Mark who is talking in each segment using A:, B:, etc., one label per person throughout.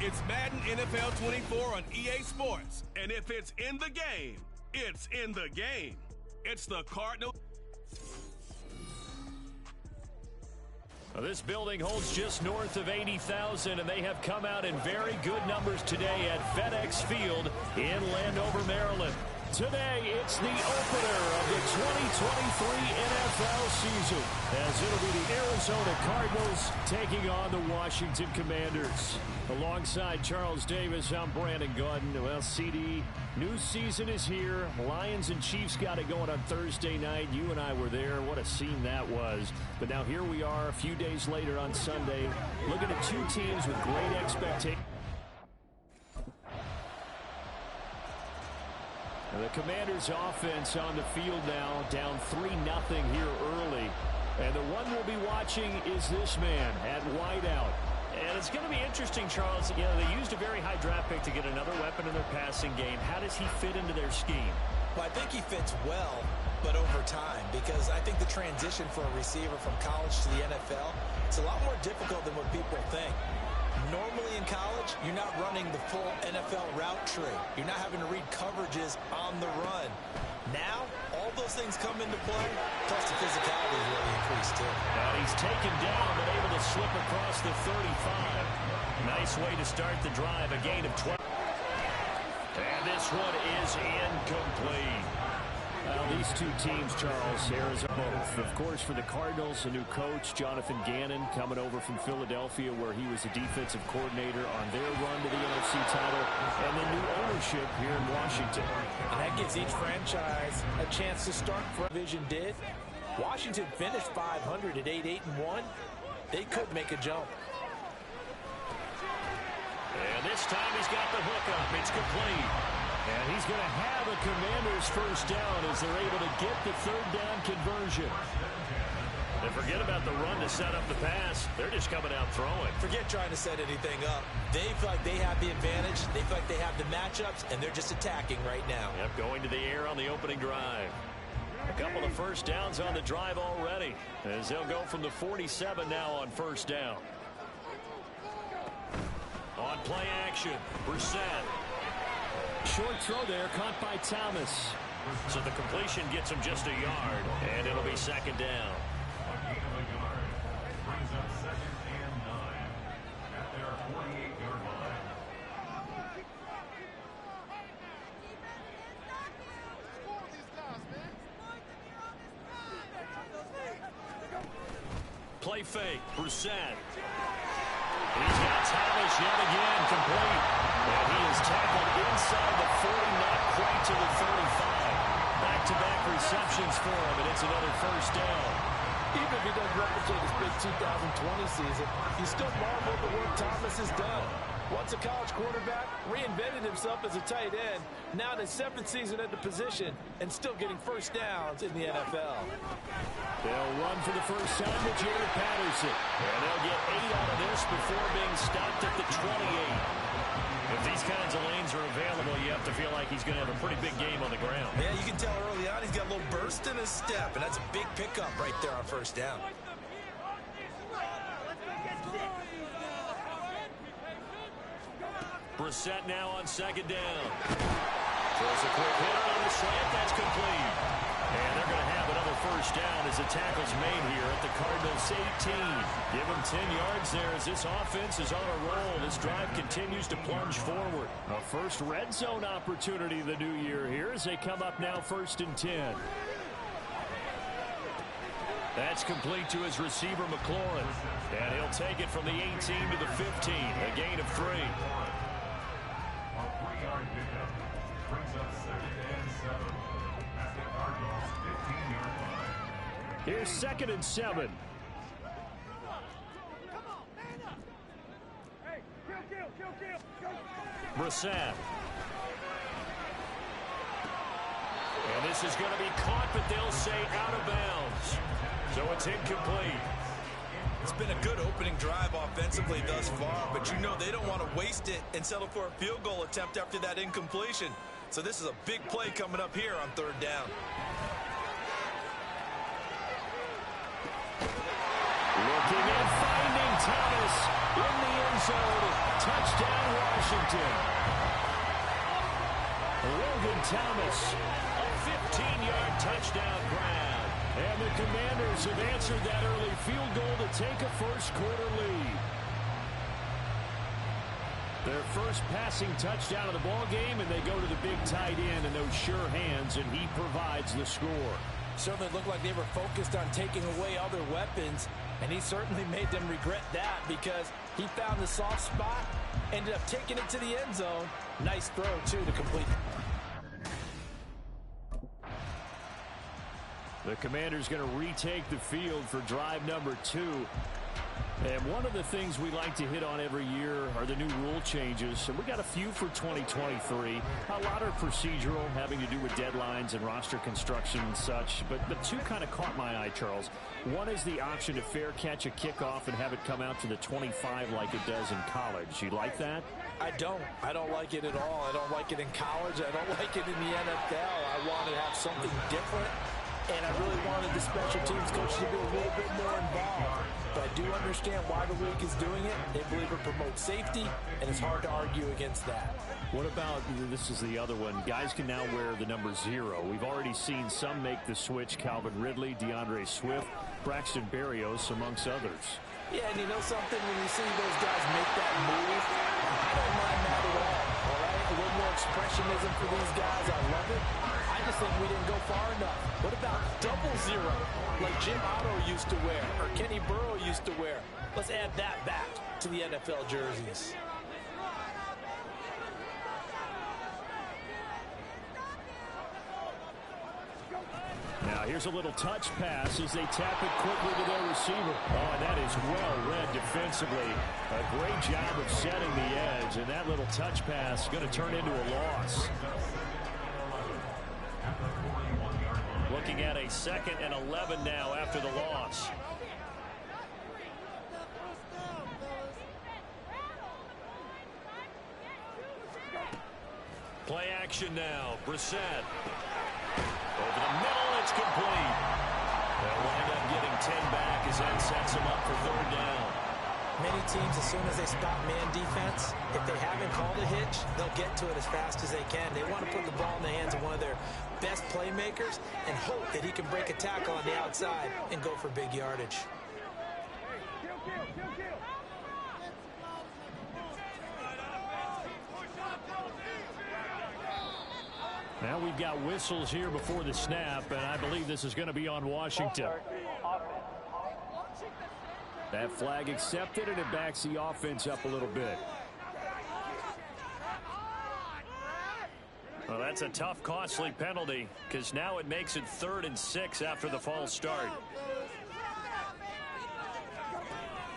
A: It's Madden NFL 24 on EA Sports. And if it's in the game, it's in the game. It's the Cardinals.
B: Well, this building holds just north of 80,000, and they have come out in very good numbers today at FedEx Field in Landover, Maryland. Today, it's the opener of the 2023 NFL season, as it'll be the Arizona Cardinals taking on the Washington Commanders. Alongside Charles Davis, I'm Brandon Gaudin. Well, CD, new season is here. Lions and Chiefs got it going on Thursday night. You and I were there. What a scene that was. But now here we are a few days later on Sunday, looking at two teams with great expectations. The Commanders' offense on the field now, down 3-0 here early. And the one we'll be watching is this man at wideout.
C: And it's going to be interesting, Charles. You know, they used a very high draft pick to get another weapon in their passing game. How does he fit into their scheme?
D: Well, I think he fits well, but over time, because I think the transition for a receiver from college to the NFL, it's a lot more difficult than what people think. Normally in college, you're not running the full NFL route tree. You're not having to read coverages on the run. Now, all those things come into play, plus the physicality is really increased too.
B: And he's taken down, but able to slip across the 35.
C: Nice way to start the drive, a gain of 12.
B: And this one is incomplete. Well, these two teams, Charles, Arizona both. Of course, for the Cardinals, a new coach, Jonathan Gannon, coming over from Philadelphia, where he was the defensive coordinator on their run to the NFC title, and then new ownership here in Washington.
D: And that gives each franchise a chance to start for Division did. Washington finished 500 at 8-1. They could make a jump.
B: And this time he's got the hook up. It's complete. And he's going to have a Commanders first down as they're able to get the third down conversion.
C: And forget about the run to set up the pass. They're just coming out throwing.
D: Forget trying to set anything up. They feel like they have the advantage. They feel like they have the matchups, and they're just attacking right now.
C: Yep, going to the air on the opening drive.
B: A couple of first downs on the drive already, as they'll go from the 47 now on first down. On play action, Brissett. Short throw there, caught by Thomas.
C: So the completion gets him just a yard,
B: and it'll be second down.
E: Brings up 2nd and 9 at their 48-yard line.
B: Play fake, Brissett. He's got Thomas yet again, complete. And he is tackled inside the 40, not quite to the 35. Back-to-back receptions for him, and it's another first down.
D: Even if he doesn't replicate his big 2020 season, you still marvel at the work Thomas has done. Once a college quarterback, reinvented himself as a tight end, now in his 7th season at the position, and still getting first downs in the NFL.
B: They'll run for the first time to Jared Patterson. And they'll get 8 out of this before being stopped at the 28.
C: If these kinds of lanes are available, you have to feel like he's going to have a pretty big game on the ground.
D: Yeah, you can tell early on he's got a little burst in his step, and that's a big pickup right there on first down.
B: Brissett now on second down. Throws a quick hitter on the slant. That's complete. And they're going to have another first down as the tackle's made here at the Cardinals 18. Give them 10 yards there as this offense is on a roll. This drive continues to plunge forward. A first red zone opportunity the new year here as they come up now 1st and 10. That's complete to his receiver, McLaurin. And he'll take it from the 18 to the 15. A gain of 3.
E: A 3-yard pickup brings up 2nd and 7 at the Cardinals 15-yard line.
B: Here's 2nd and 7. Brissett. And this is going to be caught, but they'll say out of bounds. So it's incomplete.
D: It's been a good opening drive offensively thus far, but you know they don't want to waste it and settle for a field goal attempt after that incompletion. So this is a big play coming up here on 3rd down.
B: Looking and finding Thomas in the end Minnesota. Touchdown, Washington. Logan Thomas, a 15-yard touchdown grab. And the Commanders have answered that early field goal to take a first-quarter lead. Their first passing touchdown of the ball game, and they go to the big tight end and those sure hands, and he provides the score.
D: Certainly looked like they were focused on taking away other weapons, and he certainly made them regret that because he found the soft spot, ended up taking it to the end zone. Nice throw, too, to complete.
B: The Commanders going to retake the field for drive number 2. And one of the things we like to hit on every year are the new rule changes. And we got a few for 2023. A lot are procedural, having to do with deadlines and roster construction and such. But two kind of caught my eye, Charles. One is the option to fair catch a kickoff and have it come out to the 25 like it does in college. You like that?
D: I don't like it at all. I don't like it in college. I don't like it in the NFL. I want to have something different. And I really wanted the special teams coach to be a little bit more involved. But I do understand why the league is doing it. They believe it promotes safety, and it's hard to argue against that.
B: What about, this is the other one, guys can now wear the number 0. We've already seen some make the switch, Calvin Ridley, DeAndre Swift, Braxton Berrios, amongst others.
D: Yeah, and you know something, when you see those guys make that move, I don't mind that at all right? A little more expressionism for these guys. I love it. I just think we didn't go far enough. What about 00, like Jim Otto used to wear or Kenny Burrow used to wear? Let's add that back to the NFL jerseys.
B: Now here's a little touch pass as they tap it quickly to their receiver. Oh, and that is well read defensively. A great job of setting the edge, and that little touch pass is going to turn into a loss. Looking at a 2nd and 11 now after the loss. Play action now. Brissett. Over the middle, it's complete. They'll wind up getting 10 back as that sets them up for 3rd down.
D: Many teams, as soon as they spot man defense, if they haven't called a hitch, they'll get to it as fast as they can. They want to put the ball in the hands of one of their best playmakers and hope that he can break a tackle on the outside and go for big yardage.
B: Now we've got whistles here before the snap, and I believe this is going to be on Washington. That flag accepted, and it backs the offense up a little bit. Well, that's a tough, costly penalty, because now it makes it 3rd and 6 after the false start.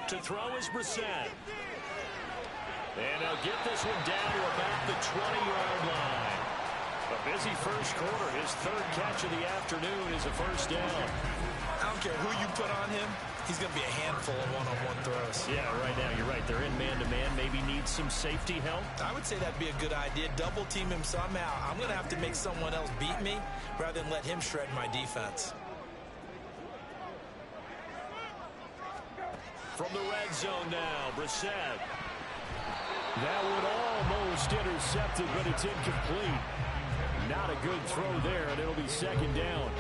B: To throw is Brissett. And they'll get this one down to about the 20-yard line. A busy first quarter. His 3rd catch of the afternoon is a first down.
D: I don't care who you put on him. He's going to be a handful of one-on-one throws.
B: Yeah, right now, you're right. They're in man-to-man. Maybe need some safety help.
D: I would say that'd be a good idea. Double team him somehow. I'm going to have to make someone else beat me rather than let him shred my defense.
B: From the red zone now, Brissett. That would almost intercepted, but it's incomplete. Not a good throw there, and it'll be 2nd down.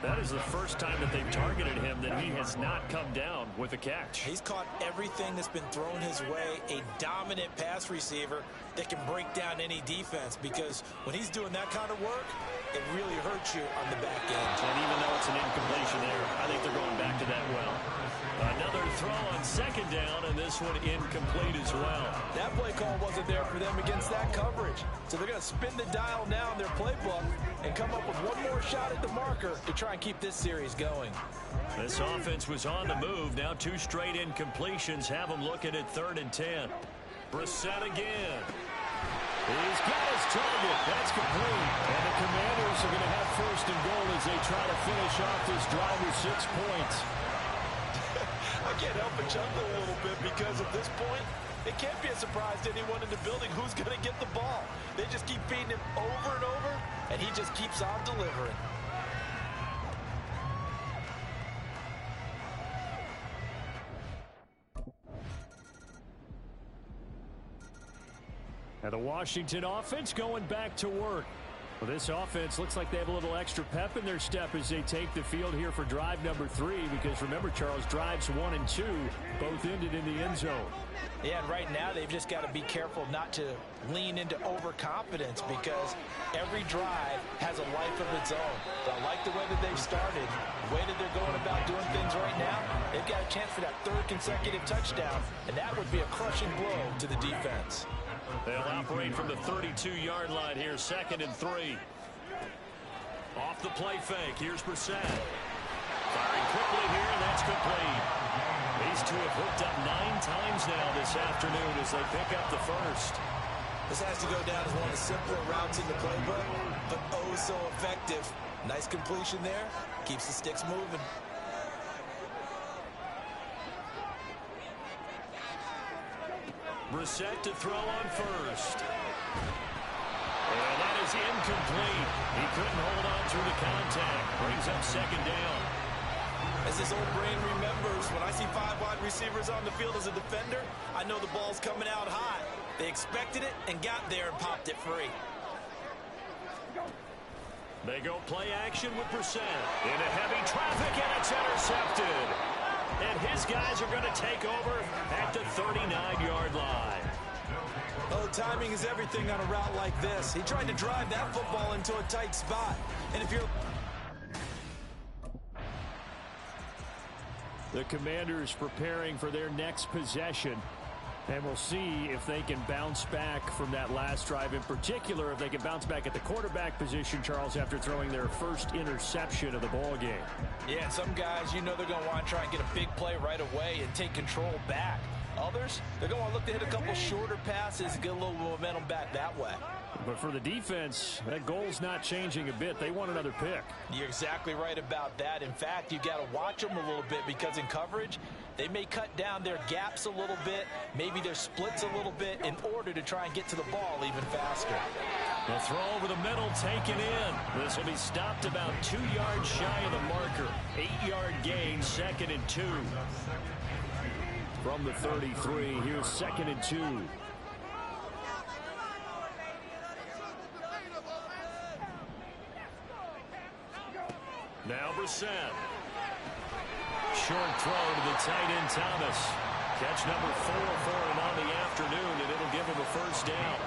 B: That is the first time that they've targeted him that he has not come down with a catch.
D: He's caught everything that's been thrown his way. A dominant pass receiver that can break down any defense, because when he's doing that kind of work, it really hurts you on the back end.
B: And even though it's an incompletion there, I think they're going back to that well. Another throw on 2nd down, and this one incomplete as well.
D: That play call wasn't there for them against that coverage. So they're going to spin the dial now in their playbook and come up with one more shot at the marker to try and keep this series going.
B: This offense was on the move. Now 2 straight incompletions have them looking at 3rd and 10. Brissett again. He's got his target. That's complete. And the Commanders are going to have 1st and goal as they try to finish off this drive with 6 points.
D: I can't help but chuckle a little bit because at this point, it can't be a surprise to anyone in the building who's going to get the ball. They just keep feeding him over and over, and he just keeps on delivering.
B: And the Washington offense going back to work. Well, this offense looks like they have a little extra pep in their step as they take the field here for drive number 3, because remember, Charles, drives 1 and 2 both ended in the end zone.
D: Yeah, and right now they've just got to be careful not to lean into overconfidence, because every drive has a life of its own. But I like the way that they've started, the way that they're going about doing things right now. They've got a chance for that 3rd consecutive touchdown, and that would be a crushing blow to the defense.
B: They'll operate from the 32-yard line here, 2nd and 3. Off the play fake, here's Brissett. Firing quickly here, and that's complete. These two have hooked up 9 times now this afternoon as they pick up the first.
D: This has to go down as one of the simpler routes in the playbook, but oh so effective. Nice completion there, keeps the sticks moving.
B: Brissett to throw on first. And that is incomplete. He couldn't hold on through the contact. Brings up 2nd down.
D: As this old brain remembers, when I see 5 wide receivers on the field as a defender, I know the ball's coming out high. They expected it and got there and popped it free.
B: They go play action with Brissett. Into heavy traffic, and it's intercepted. And his guys are going to take over at the 39-yard line.
D: Oh, timing is everything on a route like this. He tried to drive that football into a tight spot. And if you're...
B: The Commanders preparing for their next possession. And we'll see if they can bounce back from that last drive. In particular, if they can bounce back at the quarterback position, Charles, after throwing their first interception of the ball game.
D: Yeah, some guys, you know they're going to want to try and get a big play right away and take control back. Others, they're going to look to hit a couple shorter passes and get a little momentum back that way.
B: But for the defense, that goal's not changing a bit. They want another pick.
D: You're exactly right about that. In fact, you've got to watch them a little bit, because in coverage, they may cut down their gaps a little bit, maybe their splits a little bit, in order to try and get to the ball even faster.
B: The throw over the middle taken in. This will be stopped about 2 yards shy of the marker. 8-yard gain, 2nd and 2. From the 33, here's 2nd and 2. Now Brissett. Short throw to the tight end Thomas. Catch number 4 for him on the afternoon, and it'll give him a first down.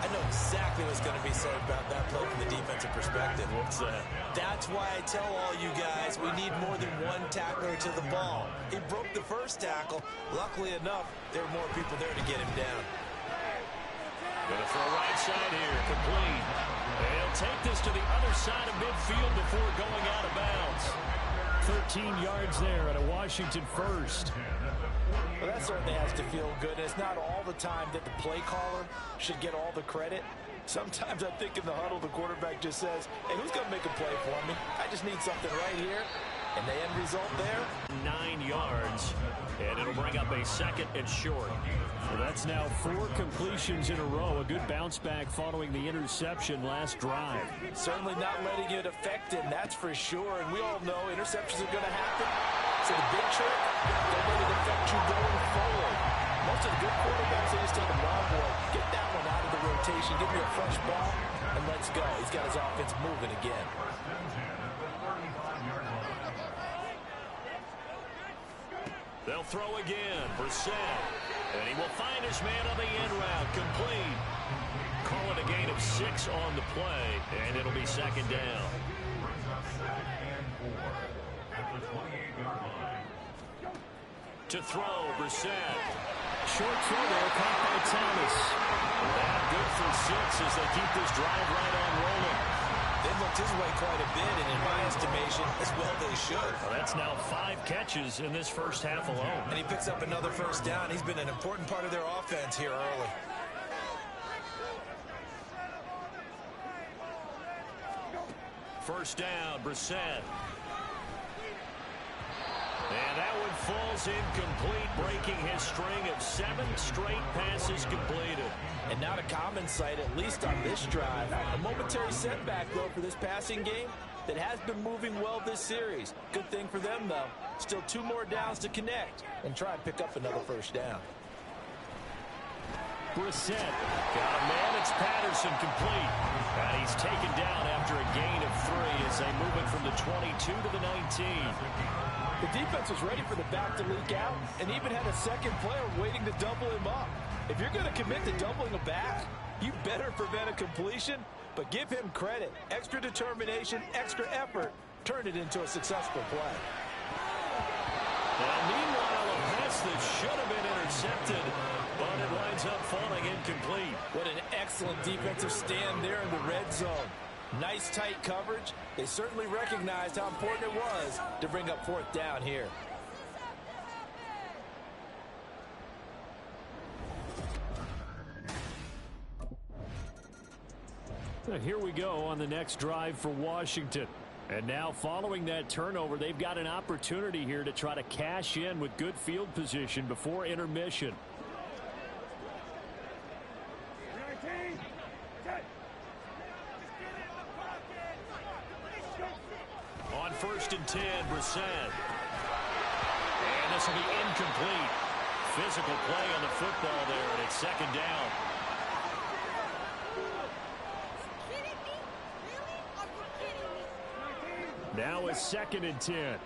D: I know exactly what's going to be said about that play from the defensive perspective.
B: What's that?
D: That's why I tell all you guys we need more than one tackler to the ball. He broke the first tackle. Luckily enough, there were more people there to get him down.
B: Gonna throw right side here, complete. They'll take this to the other side of midfield before going out of bounds. 13 yards there at a Washington first.
D: Well, that certainly has to feel good. It's not all the time that the play caller should get all the credit. Sometimes I think in the huddle, the quarterback just says, hey, who's going to make a play for me? I just need something right here. And the end result there?
B: 9 yards. And it'll bring up a 2nd and short. Well, that's now 4 completions in a row. A good bounce back following the interception last drive.
D: Certainly not letting it affect him, that's for sure. And we all know interceptions are going to happen. So the big trick, don't let it affect you going forward. Most of the good quarterbacks, they just tell them, "Well, boy, get that one out of the rotation, give me a fresh ball, and let's go." He's got his offense moving again.
B: They'll throw again. Brissett. And he will find his man on the end route. Complete. Call it a gain of 6 on the play, and it'll be 2nd down. To throw, Brissett. Short throw there, caught by Thomas. And good for 6 as they keep this drive right on rolling.
D: They've looked his way quite a bit, and in my estimation, as well they should.
B: Well, that's now 5 catches in this first half alone.
D: And he picks up another first down. He's been an important part of their offense here early.
B: First down, Brissett. And that one falls incomplete, breaking his string of 7 straight passes completed.
D: And not a common sight, at least on this drive. A momentary setback, though, for this passing game that has been moving well this series. Good thing for them, though. Still 2 more downs to connect and try and pick up another first down.
B: Brissett. Got a man. It's Patterson complete. And he's taken down after a gain of 3 as they move it from the 22 to the 19.
D: The defense was ready for the back to leak out and even had a second player waiting to double him up. If you're going to commit to doubling a back, you better prevent a completion, but give him credit. Extra determination, extra effort, turn it into a successful play.
B: And meanwhile, a pass that should have been intercepted, but it winds up falling incomplete.
D: What an excellent defensive stand there in the red zone. Nice tight coverage. They certainly recognized how important it was to bring up 4th down here.
B: Here we go on the next drive for Washington. And now following that turnover, they've got an opportunity here to try to cash in with good field position before intermission. On 1st and 10, Brissett. And this will be incomplete. Physical play on the football there, and it's 2nd down. Now it's 2nd and 10.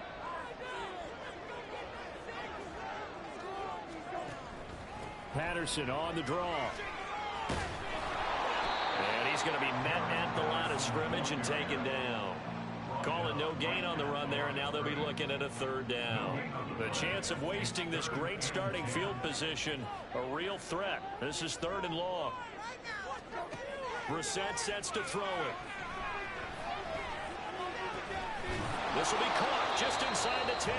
B: Patterson on the draw. And he's going to be met at the line of scrimmage and taken down. Calling no gain on the run there, and now they'll be looking at a 3rd down. The chance of wasting this great starting field position, a real threat. This is 3rd and long. Brissett sets to throw it. This will be caught just inside the 10.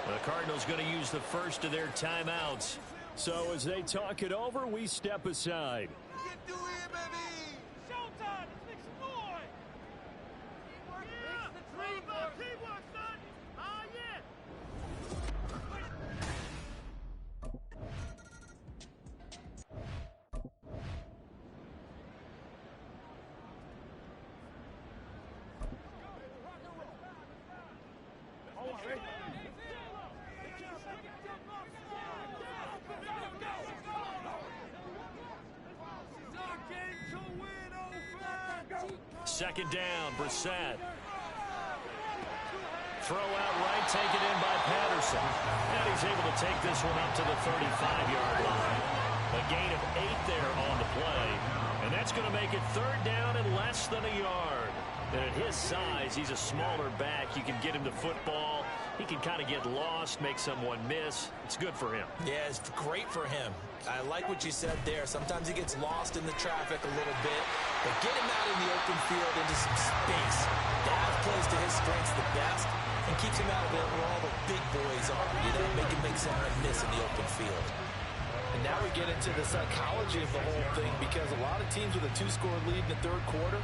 B: The Cardinals going to use the first of their timeouts. So as they talk it over, we step aside.
F: Get to him, baby! Showtime! It's the boy! Teamwork, son! Ah, yeah!
B: Second down, Brissett. Throw out right, taken in by Patterson. And he's able to take this one up to the 35-yard line. A gain of 8 there on the play. And that's going to make it 3rd down and less than a yard. And at his size, he's a smaller back. You can get him the football. He can kind of get lost, make someone miss. It's good for him.
D: Yeah, it's great for him. I like what you said there. Sometimes he gets lost in the traffic a little bit, but get him out in the open field into some space. That plays to his strengths the best and keeps him out of it where all the big boys are. You know, make him make someone miss in the open field. And now we get into the psychology of the whole thing, because a lot of teams with a 2-score lead in the 3rd quarter,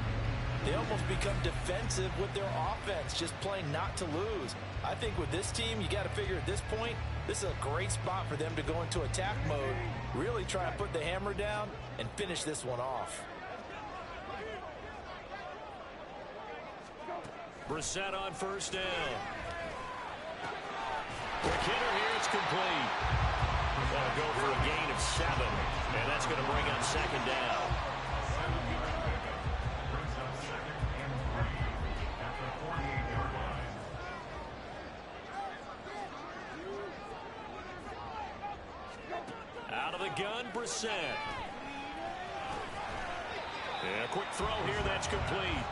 D: they almost become defensive with their offense, just playing not to lose. I think with this team, you got to figure at this point, this is a great spot for them to go into attack mode, really try to put the hammer down and finish this one off.
B: Brissett on 1st down. Quick hitter here, it's complete. Going to go for a gain of 7, and that's going to bring up 2nd down. Out of the gun, Brissett. And a quick throw here, that's complete.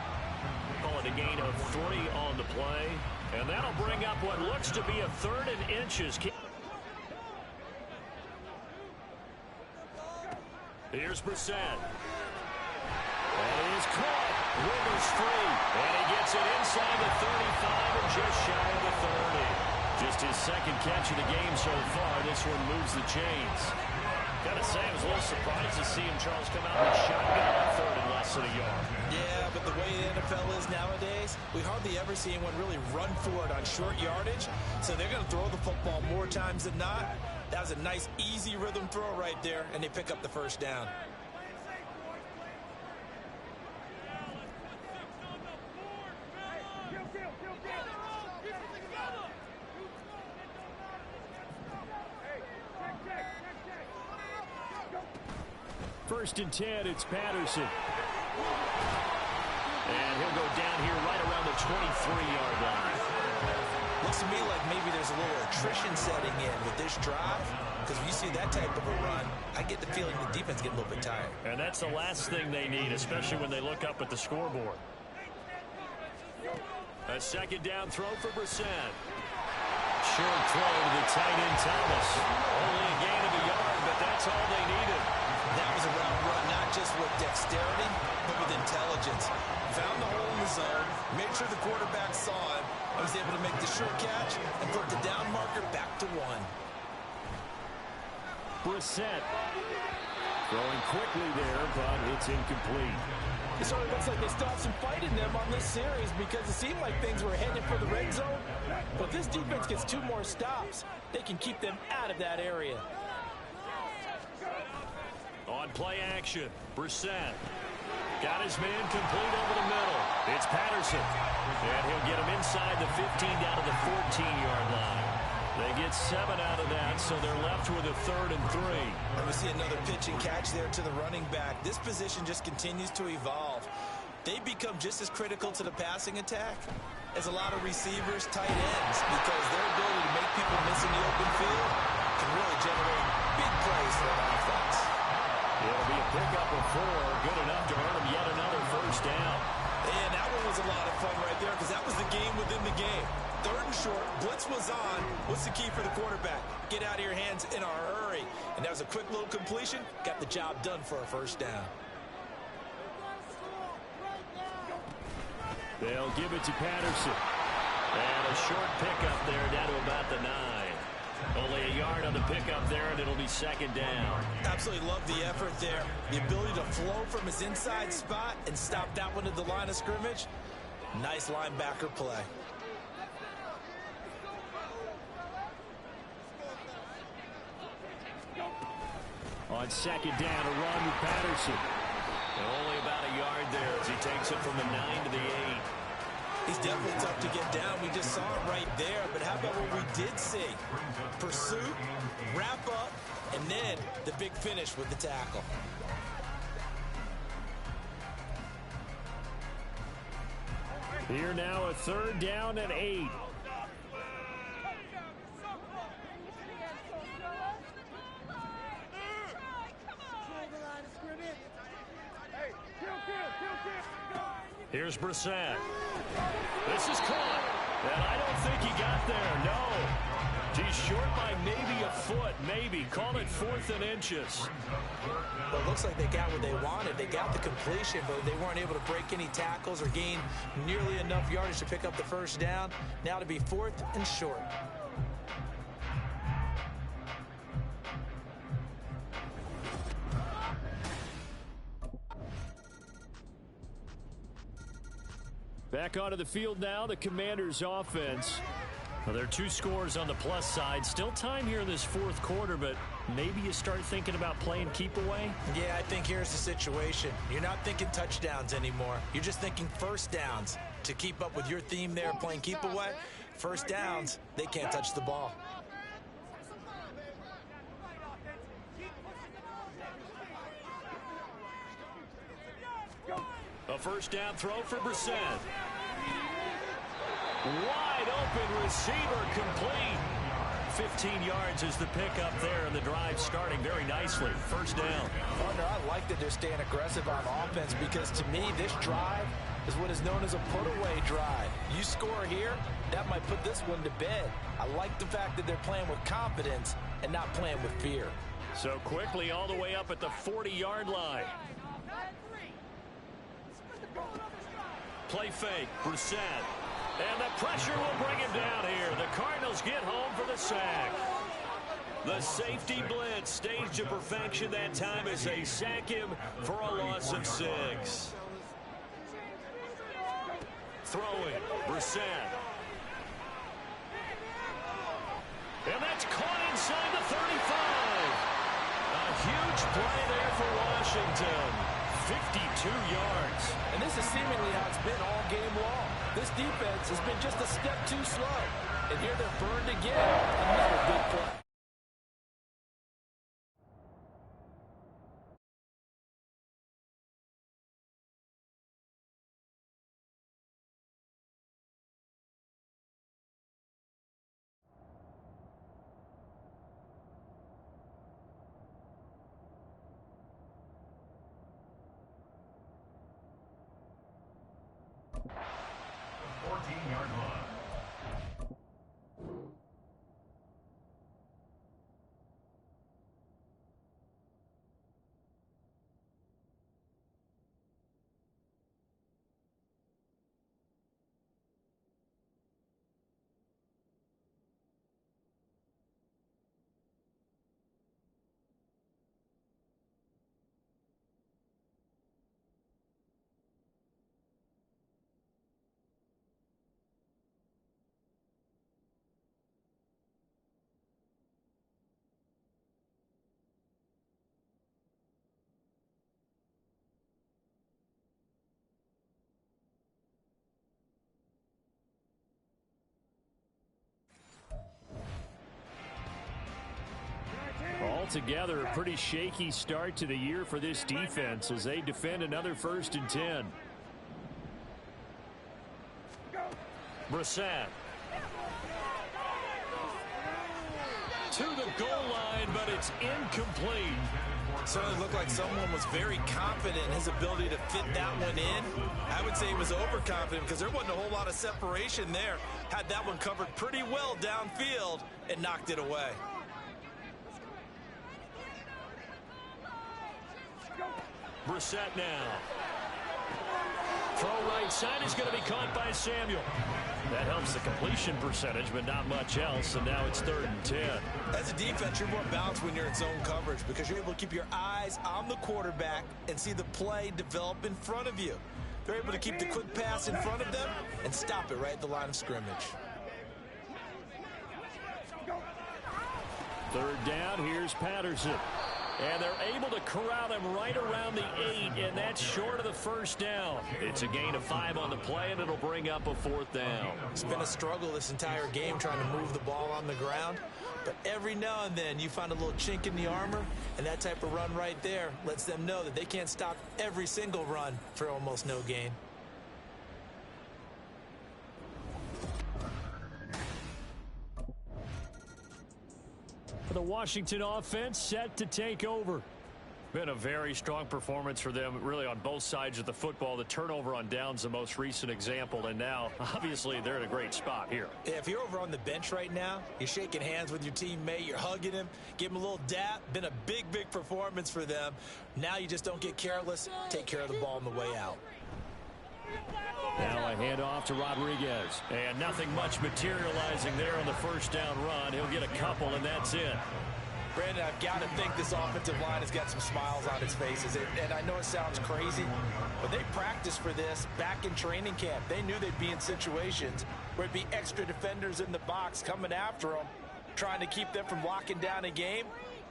B: Call it a gain of 3 on the play. And that'll bring up what looks to be a 3rd and inches. Here's Brissett. And it is caught. Rivers free. And he gets it inside the 35 and just shy of the 30. Just his 2nd catch of the game so far. This one moves the chains. Gotta say, I was a little surprised to see him, Charles, come out with a shotgun on 3rd and less than a yard.
D: Yeah, but the way the NFL is nowadays, we hardly ever see anyone really run for it on short yardage. So they're going to throw the football more times than not. That was a nice, easy rhythm throw right there, and they pick up the 1st down.
B: First and 10, it's Patterson. And he'll go down here right around the 23-yard line.
D: Looks to me like maybe there's a little attrition setting in with this drive, because when you see that type of a run, I get the feeling the defense get a little bit tired.
C: And that's the last thing they need, especially when they look up at the scoreboard.
B: A second down throw for Brissett. Short throw to the tight end Thomas. Only a gain of a yard, but that's all they needed.
D: That was a route run, not just with dexterity, but with intelligence. Found the hole in the zone, made sure the quarterback saw it, and was able to make the short catch and put the down marker back to 1.
B: Brissett throwing quickly there, but it's incomplete.
G: It sort of looks like they still have some fight in them on this series because it seemed like things were headed for the red zone. But this defense gets 2 more stops. They can keep them out of that area.
B: On play action, Brissett got his man complete over the middle. It's Patterson. And he'll get him inside the 15 down to the 14-yard line. They get 7 out of that, so they're left with a 3rd and 3.
D: And we see another pitch and catch there to the running back. This position just continues to evolve. They become just as critical to the passing attack as a lot of receivers, tight ends, because their ability to make people miss in the open field can really generate big plays for an offense.
B: It'll be a pickup of 4, good enough to earn him yet another first down.
D: And that one was a lot of fun right there because that was the game within the game. 3rd and short, blitz was on. What's the key for the quarterback? Get out of your hands in a hurry. And that was a quick little completion. Got the job done for a first down.
B: They'll give it to Patterson. And a short pickup there down to about the 9. Only a yard on the pickup there, and it'll be 2nd down.
D: Absolutely love the effort there. The ability to flow from his inside spot and stop that one at the line of scrimmage. Nice linebacker play.
B: On 2nd down, a run with Patterson. And only about a yard there as he takes it from the 9 to the 8.
D: He's definitely tough to get down. We just saw it right there. But how about what we did see? Pursuit, wrap up, and then the big finish with the tackle.
B: Here now, a 3rd down and 8. Here's Brissett. This is caught. And I don't think he got there. No. He's short by maybe a foot. Maybe. Call it 4th and inches.
D: Well, it looks like they got what they wanted. They got the completion, but they weren't able to break any tackles or gain nearly enough yardage to pick up the first down. Now to be 4th and short.
B: Back onto the field now, the Commanders' offense. Well, there are 2 scores on the plus side. Still time here in this 4th quarter, but maybe you start thinking about playing keep away?
D: Yeah, I think here's the situation. You're not thinking touchdowns anymore. You're just thinking first downs. To keep up with your theme there, playing keep away, first downs, they can't touch the ball.
B: A first down throw for Brissett. Wide open receiver complete. 15 yards is the pickup there, and the drive starting very nicely. First down.
G: Partner, I like that they're staying aggressive on offense because to me this drive is what is known as a put-away drive. You score here, that might put this one to bed. I like the fact that they're playing with confidence and not playing with fear.
B: So quickly all the way up at the 40-yard line. Play fake, Brissett. And the pressure will bring him down here. The Cardinals get home for the sack. The safety blitz staged to perfection that time as they sack him for a loss of 6. Throwing, Brissett. And that's caught inside the 35. A huge play there for Washington. 52 yards.
G: And this is seemingly how it's been all game long. This defense has been just a step too slow. And here they're burned again. Another big play.
B: altogether, a pretty shaky start to the year for this defense as they defend another 1st and 10. Brissett. To the goal line, but it's incomplete.
D: Certainly looked like someone was very confident in his ability to fit that one in. I would say he was overconfident because there wasn't a whole lot of separation there. Had that one covered pretty well downfield and knocked it away.
B: Brissett now. Throw right side is going to be caught by Samuel. That helps the completion percentage, but not much else, and now it's 3rd and 10.
D: As a defense, you're more balanced when you're in zone coverage because you're able to keep your eyes on the quarterback and see the play develop in front of you. They're able to keep the quick pass in front of them and stop it right at the line of scrimmage.
B: 3rd down, here's Patterson. And they're able to corral him right around the 8, and that's short of the 1st down. It's a gain of 5 on the play, and it'll bring up a 4th down.
D: It's been a struggle this entire game trying to move the ball on the ground. But every now and then you find a little chink in the armor, and that type of run right there lets them know that they can't stop every single run for almost no gain.
B: The Washington offense set to take over. Been a very strong performance for them, really, on both sides of the football. The turnover on downs, the most recent example, and now, obviously, they're in a great spot here.
D: Yeah, if you're over on the bench right now, you're shaking hands with your teammate, you're hugging him, give him a little dap. Been a big, big performance for them. Now you just don't get careless. Take care of the ball on the way out.
B: Now a handoff to Rodriguez. And nothing much materializing there on the 1st down run. He'll get a couple, and that's it.
D: Brandon, I've got to think this offensive line has got some smiles on its faces. And I know it sounds crazy, but they practiced for this back in training camp. They knew they'd be in situations where it'd be extra defenders in the box coming after them, trying to keep them from locking down a game.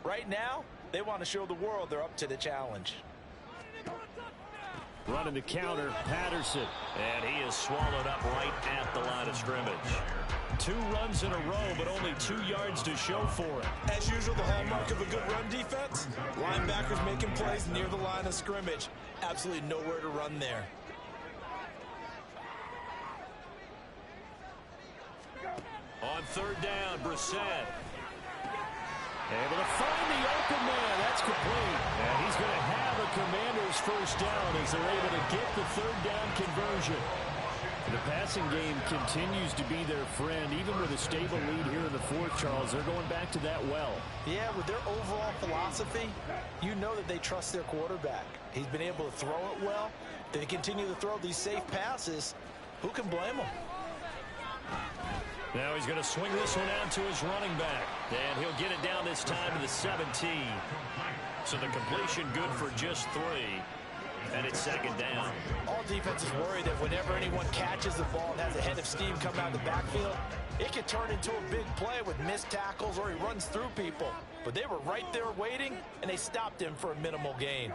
D: Right now, they want to show the world they're up to the challenge.
B: Running the counter, Patterson. And he is swallowed up right at the line of scrimmage. 2 runs in a row, but only 2 yards to show for it.
D: As usual, the hallmark of a good run defense, linebackers making plays near the line of scrimmage. Absolutely nowhere to run there.
B: On 3rd down, Brissett. Able to find the open man. That's complete. And he's going to have a Commanders 1st down as they're able to get the 3rd down conversion. The passing game continues to be their friend. Even with a stable lead here in the 4th, Charles, they're going back to that well.
D: Yeah, with their overall philosophy, you know that they trust their quarterback. He's been able to throw it well. They continue to throw these safe passes. Who can blame them?
B: Now he's going to swing this one out to his running back. And he'll get it down this time to the 17. So the completion good for just 3. And it's 2nd down.
D: All defenses worry that whenever anyone catches the ball and has a head of steam come out of the backfield, it can turn into a big play with missed tackles or he runs through people. But they were right there waiting, and they stopped him for a minimal gain.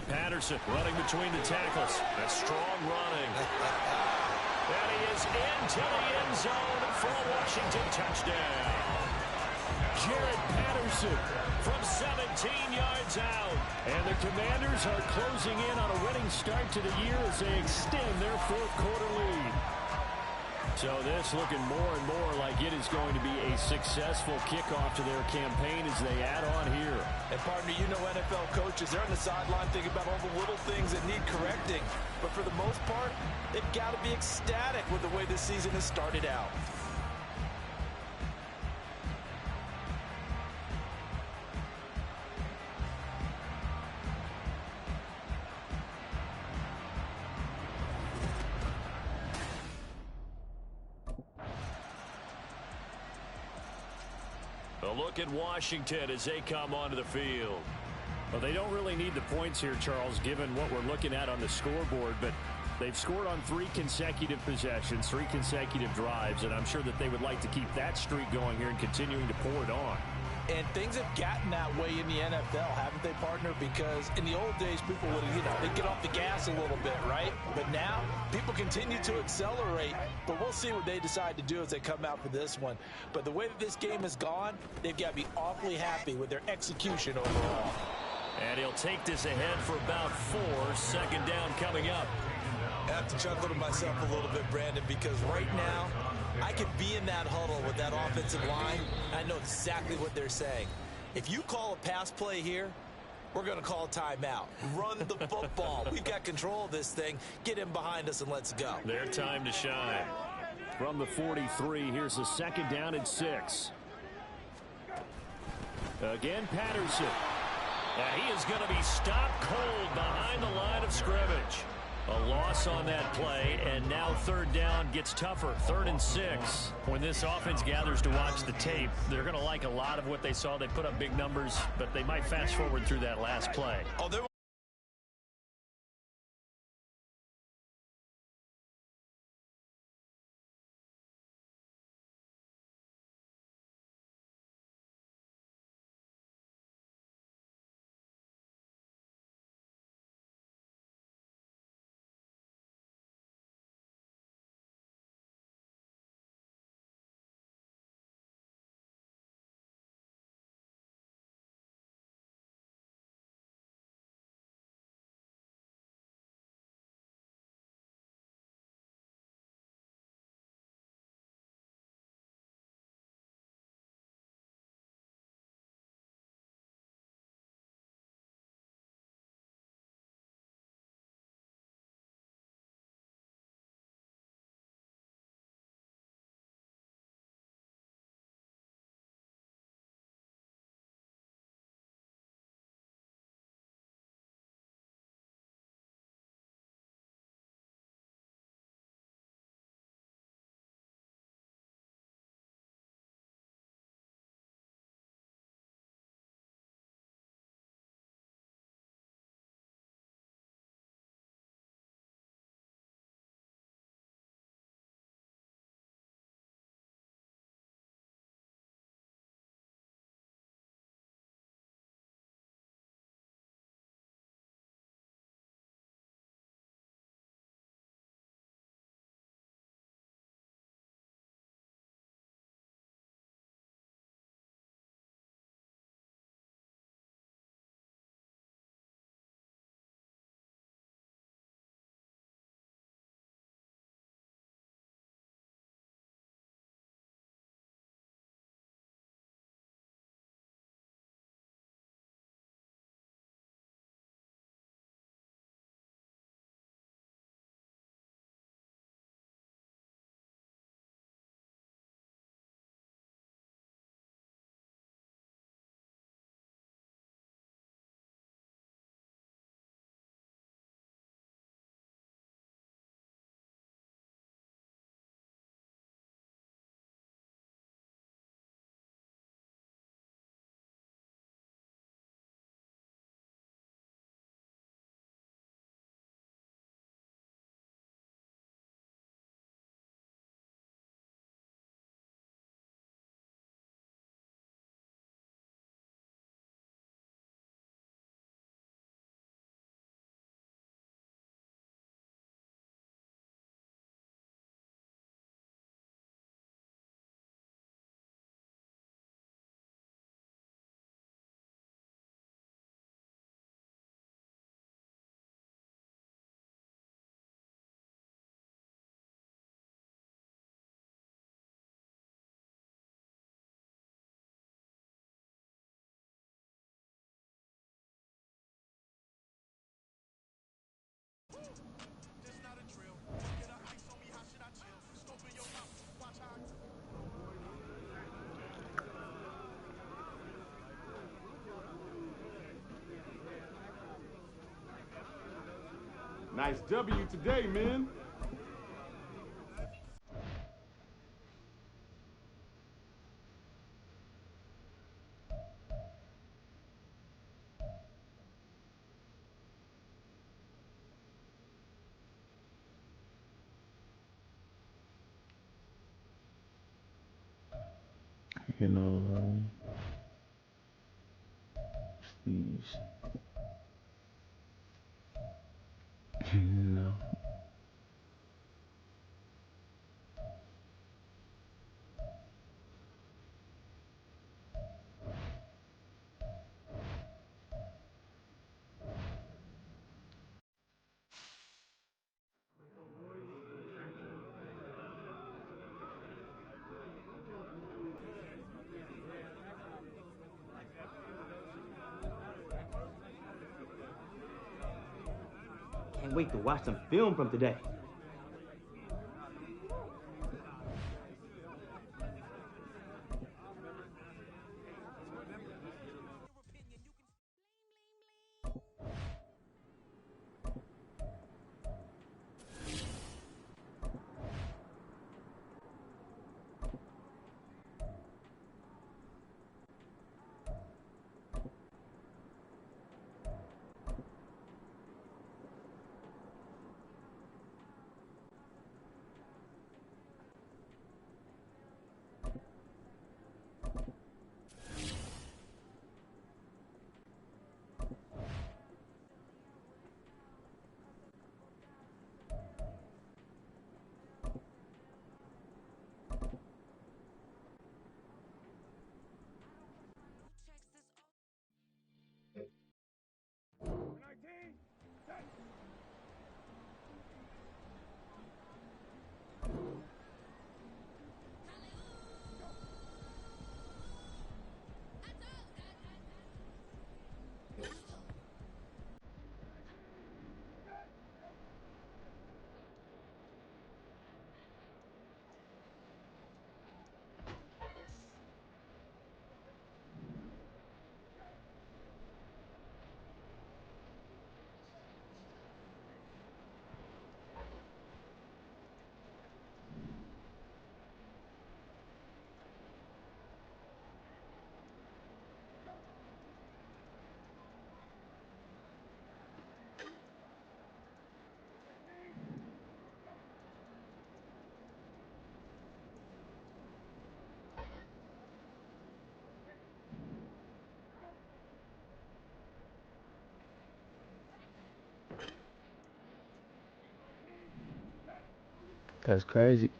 B: Patterson running between the tackles. That's strong running. And he is into the end zone for a Washington touchdown. Jaret Patterson from 17 yards out. And the Commanders are closing in on a winning start to the year as they extend their 4th quarter lead. So this looking more and more like it is going to be a successful kickoff to their campaign as they add on here.
D: And partner, you know NFL coaches, they're on the sideline thinking about all the little things that need correcting. But for the most part, they've got to be ecstatic with the way this season has started out.
B: A look at Washington as they come onto the field. Well, they don't really need the points here, Charles, given what we're looking at on the scoreboard, but they've scored on 3 consecutive possessions, 3 consecutive drives, and I'm sure that they would like to keep that streak going here and continuing to pour it on.
D: And things have gotten that way in the NFL, haven't they, partner? Because in the old days, people would, they'd get off the gas a little bit, right? But now, people continue to accelerate. But we'll see what they decide to do as they come out for this one. But the way that this game has gone, they've got to be awfully happy with their execution overall.
B: And he'll take this ahead for about 4. Second down coming up.
D: I have to chuckle to myself a little bit, Brandon, because right now, I could be in that huddle with that offensive line. I know exactly what they're saying. If you call a pass play here, we're going to call a timeout. Run the football. We've got control of this thing. Get in behind us and let's go.
B: Their time to shine.
C: From the 43, here's a second down and 6. Again, Patterson.
B: He is going to be stopped cold behind the line of scrimmage. A loss on that play, and now third down gets tougher. 3rd and 6. When this offense gathers to watch the tape, they're going to like a lot of what they saw. They put up big numbers, but they might fast forward through that last play.
H: Nice W today, man.
I: You know, Please. No.
J: Can't wait to watch some film from today.
I: That's crazy.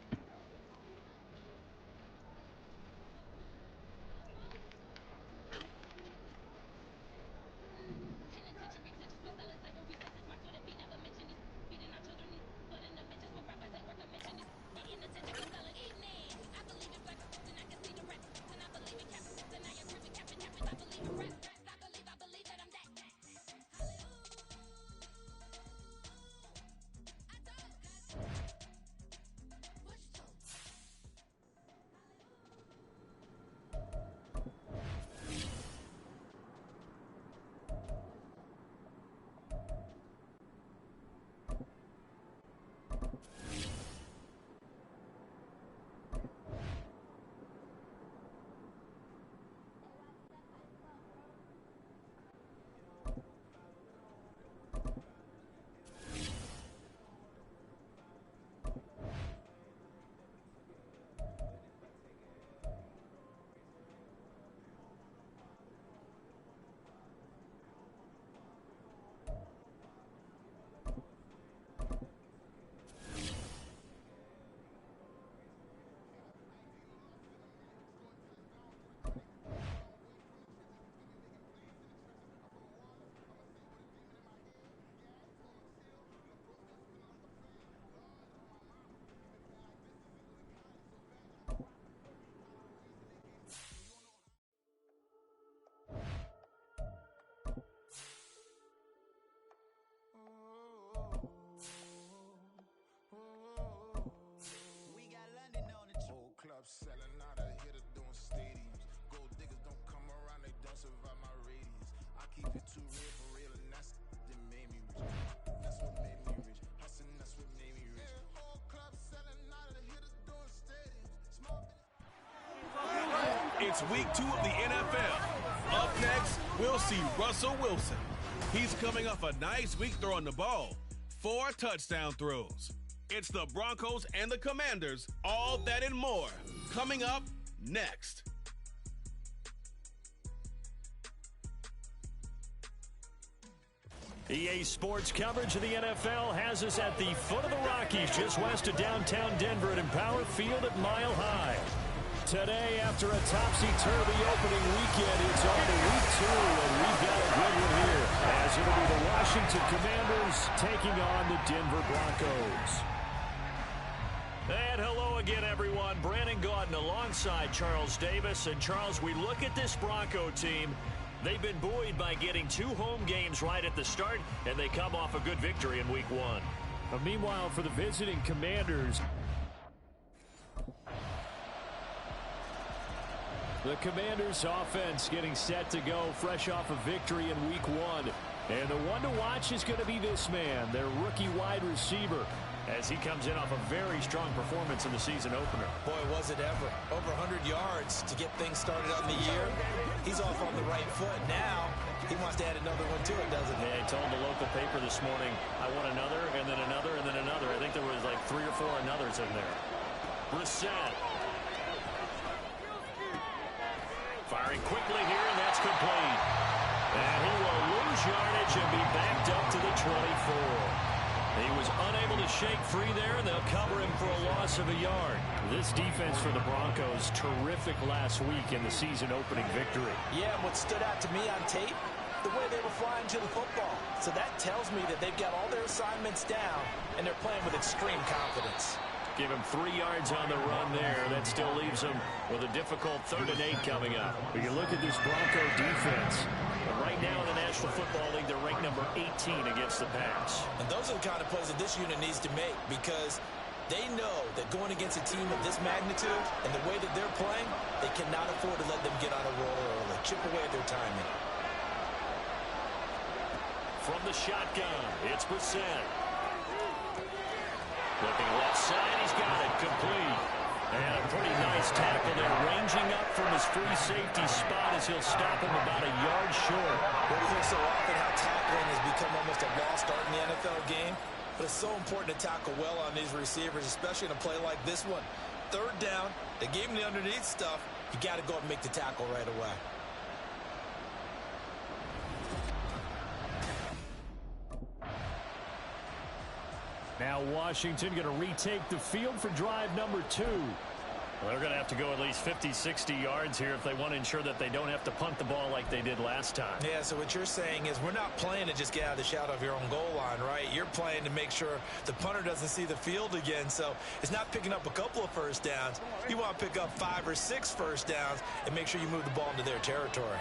K: Selling out a hitter doing stadiums. Gold diggers don't come around, they don't survive my radius. I keep it too real for real, and that's that made me rich. That's what made me rich. Hustling, that's what made me rich. Whole club selling out a hitter doing stadiums. Small
A: It's week 2 of the NFL. Up next, we'll see Russell Wilson. He's coming off a nice week throwing the ball. 4 touchdown throws. It's the Broncos and the Commanders, all that and more. Coming up next.
B: EA Sports coverage of the NFL has us at the foot of the Rockies, just west of downtown Denver at Empower Field at Mile High. Today, after a topsy-turvy opening weekend, it's on to week 2, and we've got a good one here, as it'll be the Washington Commanders taking on the Denver Broncos.
C: And hello again, everyone. Brandon Gaudin alongside Charles Davis. And Charles, we look at this Bronco team. They've been buoyed by getting 2 home games right at the start, and they come off a good victory in week 1.
B: Meanwhile, for the visiting Commanders, the Commanders' offense getting set to go fresh off a victory in week 1. And the one to watch is going to be this man, their rookie wide receiver, as he comes in off a very strong performance in the season opener.
D: Boy, was it ever. Over 100 yards to get things started on the year. He's off on the right foot. Now, he wants to add another one to it, doesn't he?
C: Yeah, he told the local paper this morning, I want another, and then another, and then another. I think there was like 3 or 4 anothers in there. Brissett. Firing quickly here, and that's complete. And he will lose yardage and be backed up to the 24. He was unable to shake free there, and they'll cover him for a loss of a yard.
B: This defense for the Broncos, terrific last week in the season-opening victory.
D: Yeah, what stood out to me on tape, the way they were flying to the football. So that tells me that they've got all their assignments down, and they're playing with extreme confidence.
B: Give him 3 yards on the run there. That still leaves him with a difficult 3rd and 8 coming up. But you look at this Bronco defense.
C: Right now in the National Football League, they're ranked number 18 against the pass.
D: And those are the kind of plays that this unit needs to make, because they know that going against a team of this magnitude and the way that they're playing, they cannot afford to let them get on a roll early. Chip away at their timing.
C: From the shotgun, it's Brissett. Looking left side, he's got it complete. And a pretty nice tackle there, ranging up from his free safety spot as he'll stop him about a yard short.
D: We hear so often how tackling has become almost a lost art in the NFL game, but it's so important to tackle well on these receivers, especially in a play like this one. 3rd down, they gave him the underneath stuff. You got to go and make the tackle right away.
B: Now Washington going to retake the field for drive number 2.
C: Well, they're going to have to go at least 50, 60 yards here if they want to ensure that they don't have to punt the ball like they did last time.
D: Yeah, so what you're saying is we're not playing to just get out of the shadow of your own goal line, right? You're playing to make sure the punter doesn't see the field again. So it's not picking up a couple of first downs. You want to pick up 5 or 6 first downs and make sure you move the ball into their territory.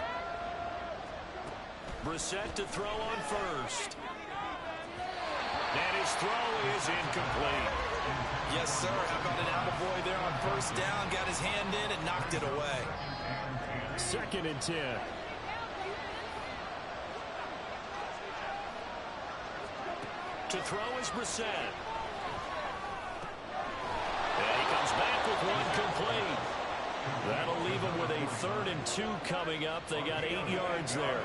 C: Brissett to throw on first. And his throw is incomplete.
D: Yes, sir. How about an attaboy there on first down? Got his hand in and knocked it away.
B: 2nd and 10.
C: To throw is Brissett. And he comes back with one complete. That'll leave him with a 3rd and 2 coming up. They got 8 yards there.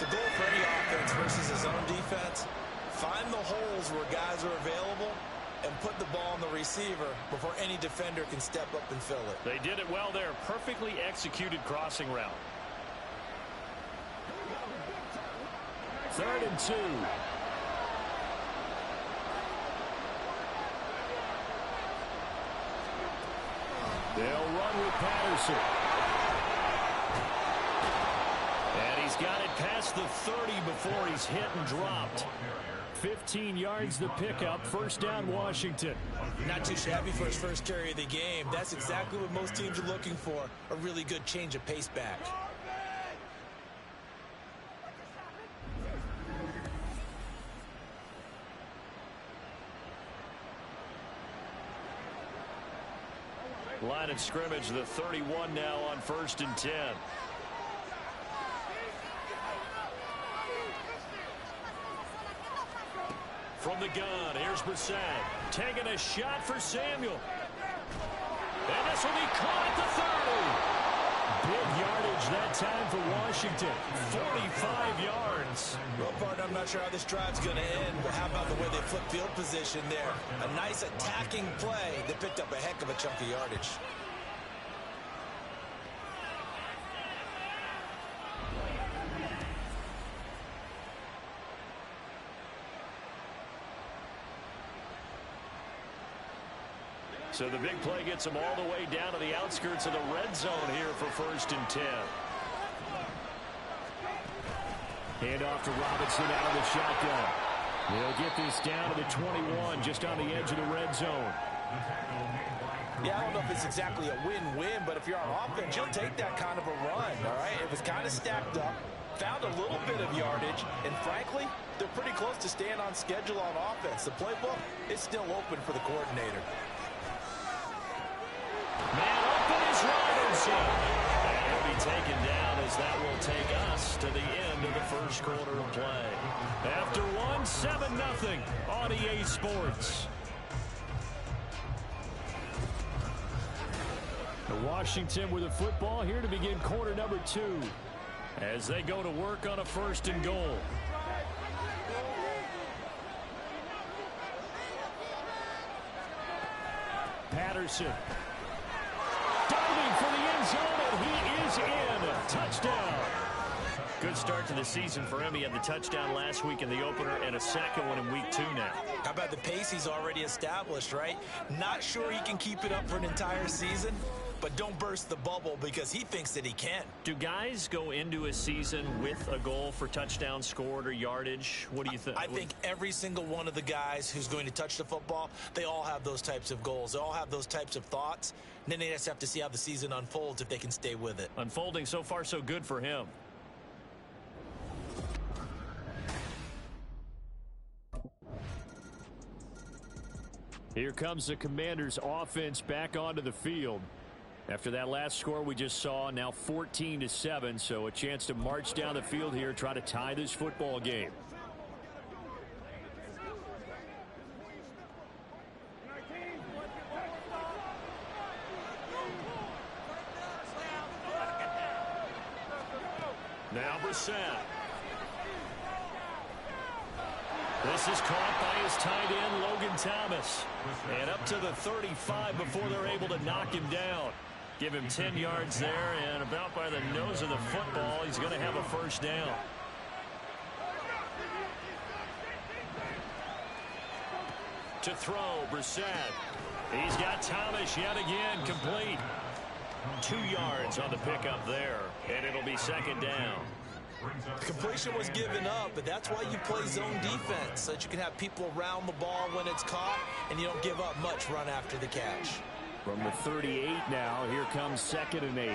D: The goal for any offense versus his own defense, find the holes where guys are available and put the ball on the receiver before any defender can step up and fill it.
C: They did it well there. Perfectly executed crossing route.
B: 3rd and 2. They'll run with Patterson.
C: And he's got it past the 30 before he's hit and dropped.
B: 15 yards the pickup. First down, Washington.
D: Not too shabby for his first carry of the game. That's exactly what most teams are looking for. A really good change of pace back.
C: Line of scrimmage, the 31 now on 1st and 10. From the gun, here's Brissett. Taking a shot for Samuel. And this will be caught at the 30.
B: Big yardage that time for Washington. 45 yards.
D: Well, partner, I'm not sure how this drive's going to end, but how about the way they flip field position there? A nice attacking play that picked up a heck of a chunk of yardage.
B: So the big play gets them all the way down to the outskirts of the red zone here for 1st and 10. Hand off to Robinson out of the shotgun. They'll get this down to the 21, just on the edge of the red zone.
G: Yeah, I don't know if it's exactly a win-win, but if you're on offense, you'll take that kind of a run, all right? It was kind of stacked up, found a little bit of yardage, and frankly, they're pretty close to staying on schedule on offense. The playbook is still open for the coordinator.
B: Man open is Robinson. And he'll be taken down as that will take us to the end of the first quarter of play. After 7-0 on EA Sports. Washington with the football here to begin quarter number 2 as they go to work on a 1st and goal. Patterson diving for the end zone, and he is in. Touchdown. Good start to the season for him. He had the touchdown last week in the opener and a second one in week 2 now.
G: How about the pace he's already established, right? Not sure he can keep it up for an entire season, but don't burst the bubble because he thinks that he can.
B: Do guys go into a season with a goal for touchdown scored or yardage? What do you think?
G: I think every single one of the guys who's going to touch the football, they all have those types of goals. They all have those types of thoughts. And then they just have to see how the season unfolds if they can stay with it.
B: Unfolding so far so good for him. Here comes the Commanders' offense back onto the field. After that last score we just saw, now 14-7, so a chance to march down the field here, try to tie this football game. Now Brissett. This is caught by his tight end, Logan Thomas. And up to the 35 before they're able to knock him down. Give him 10 yards there, and about by the nose of the football, he's going to have a 1st down. To throw, Brissett. He's got Thomas yet again, complete. 2 yards on the pickup there, and it'll be 2nd down.
G: Completion was given up, but that's why you play zone defense, so that you can have people around the ball when it's caught, and you don't give up much run after the catch.
B: From the 38 now, here comes 2nd and 8.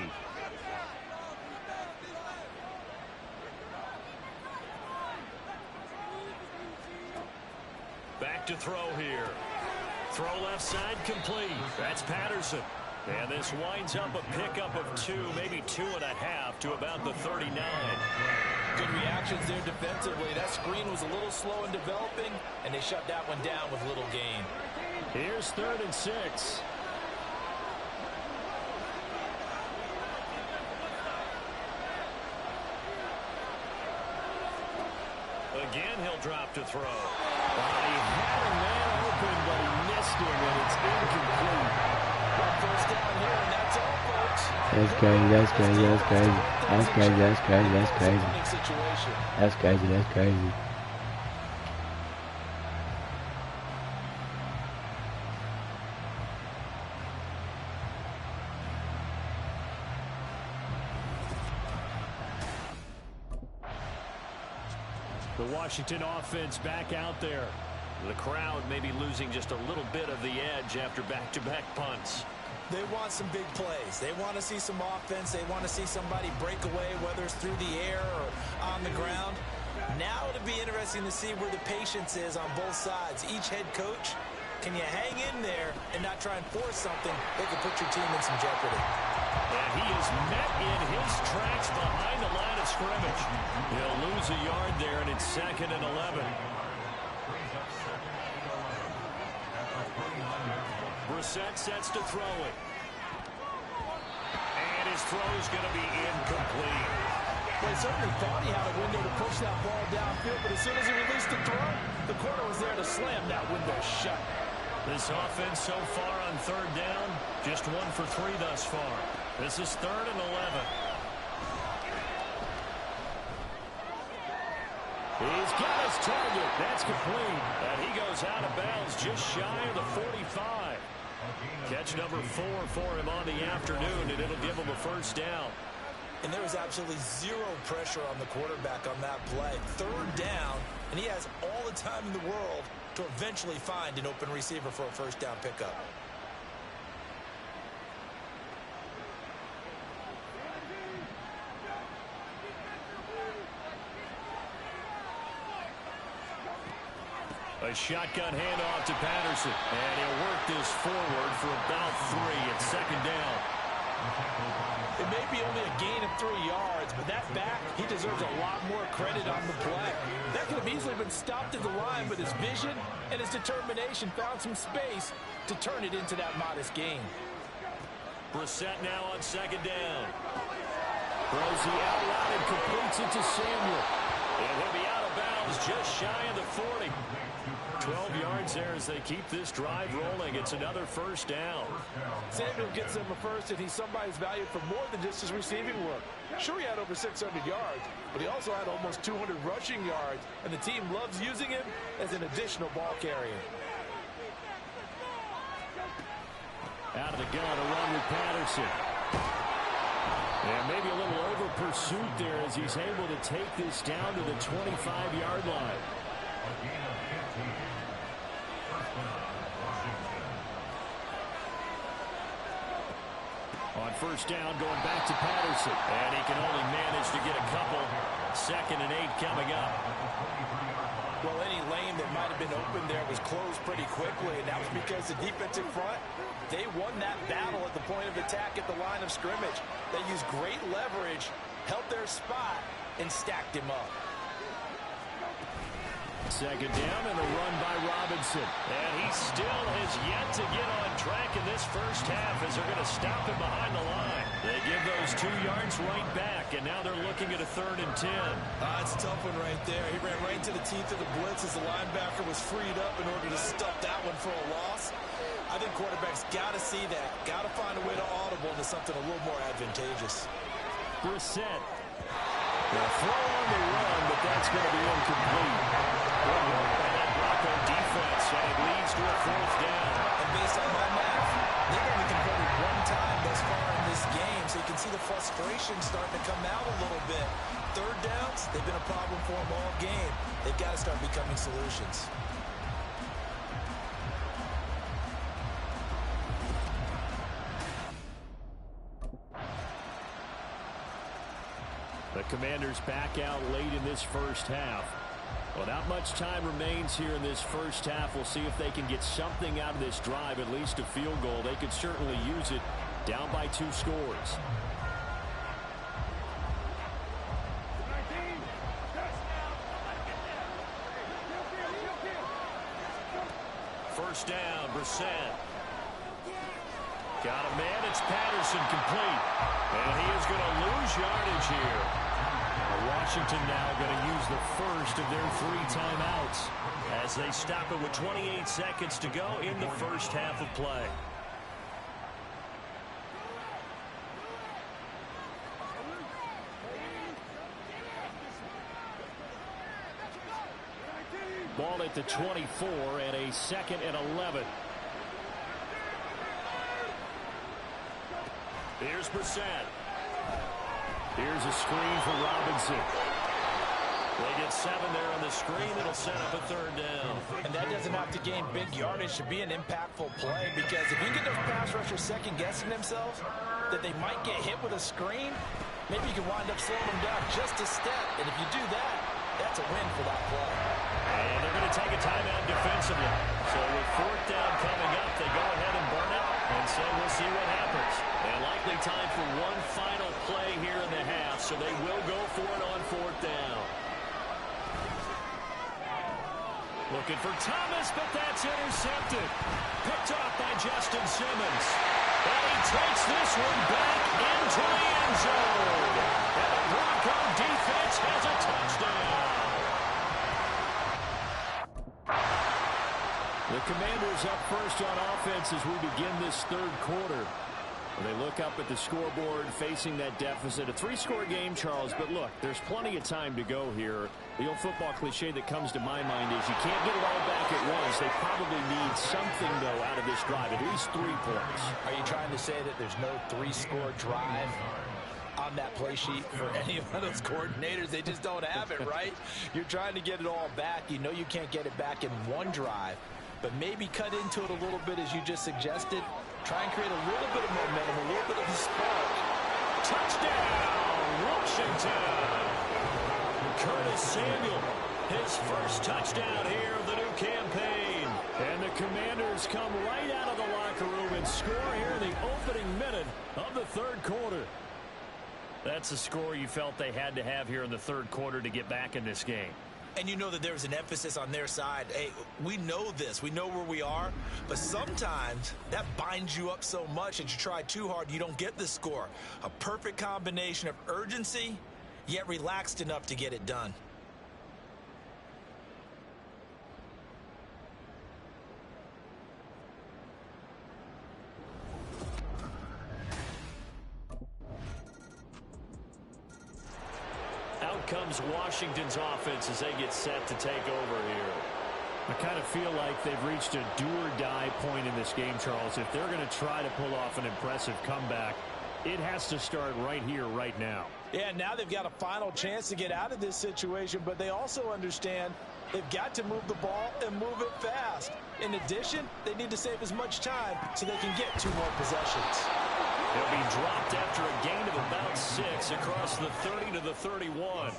B: Back to throw here. Throw left side complete. That's Patterson. And this winds up a pickup of 2, maybe 2.5 to about the 39.
G: Good reactions there defensively. That screen was a little slow in developing, and they shut that one down with little gain.
B: Here's 3rd and 6. Again, he'll drop to throw. He had a man open, but he missed him, and it's incomplete.
G: 1st down here, and that's all, folks.
I: That's crazy, that's crazy, that's crazy. That's crazy, that's crazy, that's crazy. That's crazy, that's crazy.
B: The Washington offense back out there. The crowd maybe losing just a little bit of the edge after back-to-back punts.
G: They want some big plays. They want to see some offense. They want to see somebody break away, whether it's through the air or on the ground. Now it'll be interesting to see where the patience is on both sides. Each head coach, can you hang in there and not try and force something that could put your team in some jeopardy?
B: And he is met in his tracks behind the line of scrimmage. He'll lose a yard there, and it's 2nd and 11. Brissett sets to throw it. And his throw is going to be incomplete.
G: Well, he certainly thought he had a window to push that ball downfield, but as soon as he released the throw, the corner was there to slam that window shut.
B: This offense so far on 3rd down, just 1 for 3 thus far. This is 3rd and 11. He's got his target. That's complete. And he goes out of bounds just shy of the 45. Catch number 4 for him on the afternoon, and it'll give him a first down.
D: And there was absolutely zero pressure on the quarterback on that play. Third down, and he has all the time in the world to eventually find an open receiver for a first down pickup.
B: A shotgun handoff to Patterson, and he'll work this forward for about 3 at second down.
D: It may be only a gain of 3 yards, but that back, he deserves a lot more credit on the play. That could have easily been stopped at the line, but his vision and his determination found some space to turn it into that modest gain.
B: Brissett now on second down. Throws the out route and completes it to Samuel. And he'll be out of bounds just shy of the 40. 12 yards there as they keep this drive rolling. It's another first down.
D: Samuel gets him a first, and he's somebody's valued for more than just his receiving work. Sure, he had over 600 yards, but he also had almost 200 rushing yards, and the team loves using him as an additional ball carrier.
B: Out of the gun, a run with Patterson. And maybe a little over pursuit there as he's able to take this down to the 25-yard line. On first down, going back to Patterson. And he can only manage to get a couple. 2nd and 8 coming up.
D: Well, any lane that might have been open there was closed pretty quickly, and that was because the defensive front, they won that battle at the point of attack at the line of scrimmage. They used great leverage, held their spot, and stacked him up.
B: Second down and a run by Robinson. And he still has yet to get on track in this first half as they're going to stop him behind the line. They give those 2 yards right back, and now they're looking at a 3rd and 10.
D: It's a tough one right there. He ran right into the teeth of the blitz as the linebacker was freed up in order to stuff that one for a loss. I think quarterbacks got to see that. Got to find a way to audible into something a little more advantageous.
B: Brissett. They'll throw on the run, but that's going to be incomplete. Good work by that Bronco defense, and it leads to a 4th down.
D: And based on my math, they've only converted 1 time thus far in this game, so you can see the frustration starting to come out a little bit. 3rd downs, they've been a problem for them all game. They've got to start becoming solutions.
B: The Commanders back out late in this first half. Well, not much time remains here in this first half. We'll see if they can get something out of this drive, at least a field goal. They could certainly use it down by 2 scores. First down, Brissett. Got a man, it's Patterson, complete. And he is going to lose yardage here. Washington now going to use the first of their 3 timeouts as they stop it with 28 seconds to go in the first half of play. Ball at the 24 and a 2nd and 11. Here's Brissett. Here's a screen for Robinson. They get 7 there on the screen. It'll set up a 3rd down.
D: And that doesn't have to gain big yardage to be an impactful play, because if you get those pass rushers second-guessing themselves that they might get hit with a screen, maybe you can wind up slowing them down just a step. And if you do that, that's a win for that play.
B: And they're going to take a timeout defensively. So with 4th down coming up, they go ahead and burn it and say we'll see what happens. And likely time for one final play here in the half, so they will go for it on 4th down. Looking for Thomas, but that's intercepted. Picked off by Justin Simmons. And he takes this one back into the end zone. And the Bronco defense has a touchdown. The Commanders up first on offense as we begin this 3rd quarter. They look up at the scoreboard facing that deficit. A 3-score game, Charles, but look, there's plenty of time to go here. The old football cliche that comes to my mind is you can't get it all back at once. They probably need something, though, out of this drive, at least 3 points.
G: Are you trying to say that there's no 3-score drive on that play sheet for any of those coordinators? They just don't have it, right? You're trying to get it all back. You know you can't get it back in one drive, but maybe cut into it a little bit as you just suggested. Try and create a little bit of momentum, a little bit of a spark.
B: Touchdown, Washington! Curtis Samuel, his first touchdown here of the new campaign. And the Commanders come right out of the locker room and score here in the opening minute of the third quarter. That's a score you felt they had to have here in the third quarter to get back in this game.
G: And you know that there was an emphasis on their side. Hey, we know this. We know where we are. But sometimes that binds you up so much that you try too hard, you don't get the score. A perfect combination of urgency, yet relaxed enough to get it done.
B: Comes Washington's offense as they get set to take over here. I kind of feel like they've reached a do-or-die point in this game, Charles. If they're going to try to pull off an impressive comeback, it has to start right here, right now.
G: Yeah, now they've got a final chance to get out of this situation, but they also understand they've got to move the ball and move it fast. In addition, they need to save as much time so they can get 2 more possessions.
B: He'll be dropped after a gain of about 6 across the 30 to the 31.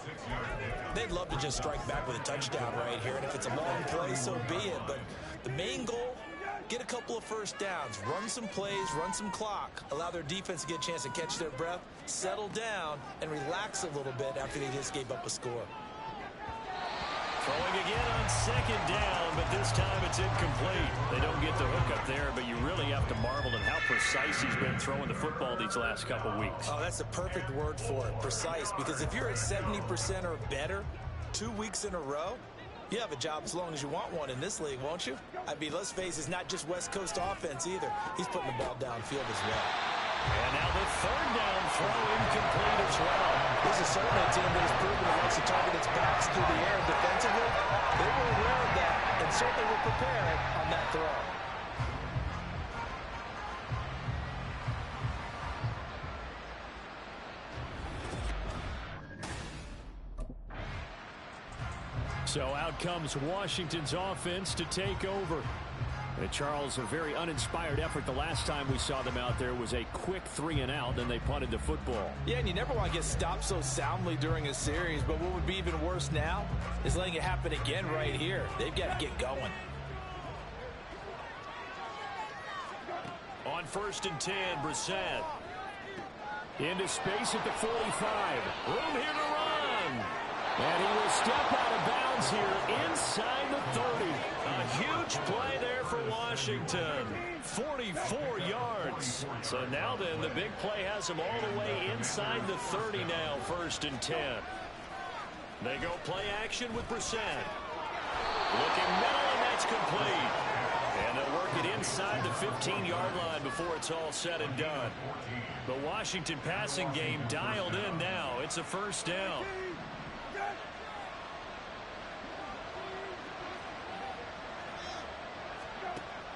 G: They'd love to just strike back with a touchdown right here, and if it's a long play, so be it. But the main goal, get a couple of first downs, run some plays, run some clock, allow their defense to get a chance to catch their breath, settle down, and relax a little bit after they just gave up a score.
B: Throwing again on second down, but this time it's incomplete. They don't get the hook up there, but you really have to marvel at how precise he's been throwing the football these last couple weeks.
G: Oh, that's the perfect word for it, precise, because if you're at 70% or better 2 weeks in a row, you have a job as long as you want one in this league, won't you? I mean, let's face it, it's not just West Coast offense either. He's putting the ball downfield as well.
B: And now the third down throw incomplete as well.
G: This is certainly a team that has proven it wants to target its backs through the air defensively. They were aware of that and certainly were prepared on that throw.
B: So out comes Washington's offense to take over. And Charles, a very uninspired effort. The last time we saw them out there was a quick 3-and-out, then they punted the football.
G: Yeah, and you never want to get stopped so soundly during a series, but what would be even worse now is letting it happen again right here. They've got to get going.
B: On 1st and 10, Brissett. Into space at the 45. Room here to run. And he will step out of bounds here inside the 30. A huge play there for Washington. 44 yards. So now then, the big play has him all the way inside the 30 now, 1st and 10. They go play action with Brissett. Looking middle, and that's complete. And they'll work it inside the 15-yard line before it's all said and done. The Washington passing game dialed in now. It's a 1st down.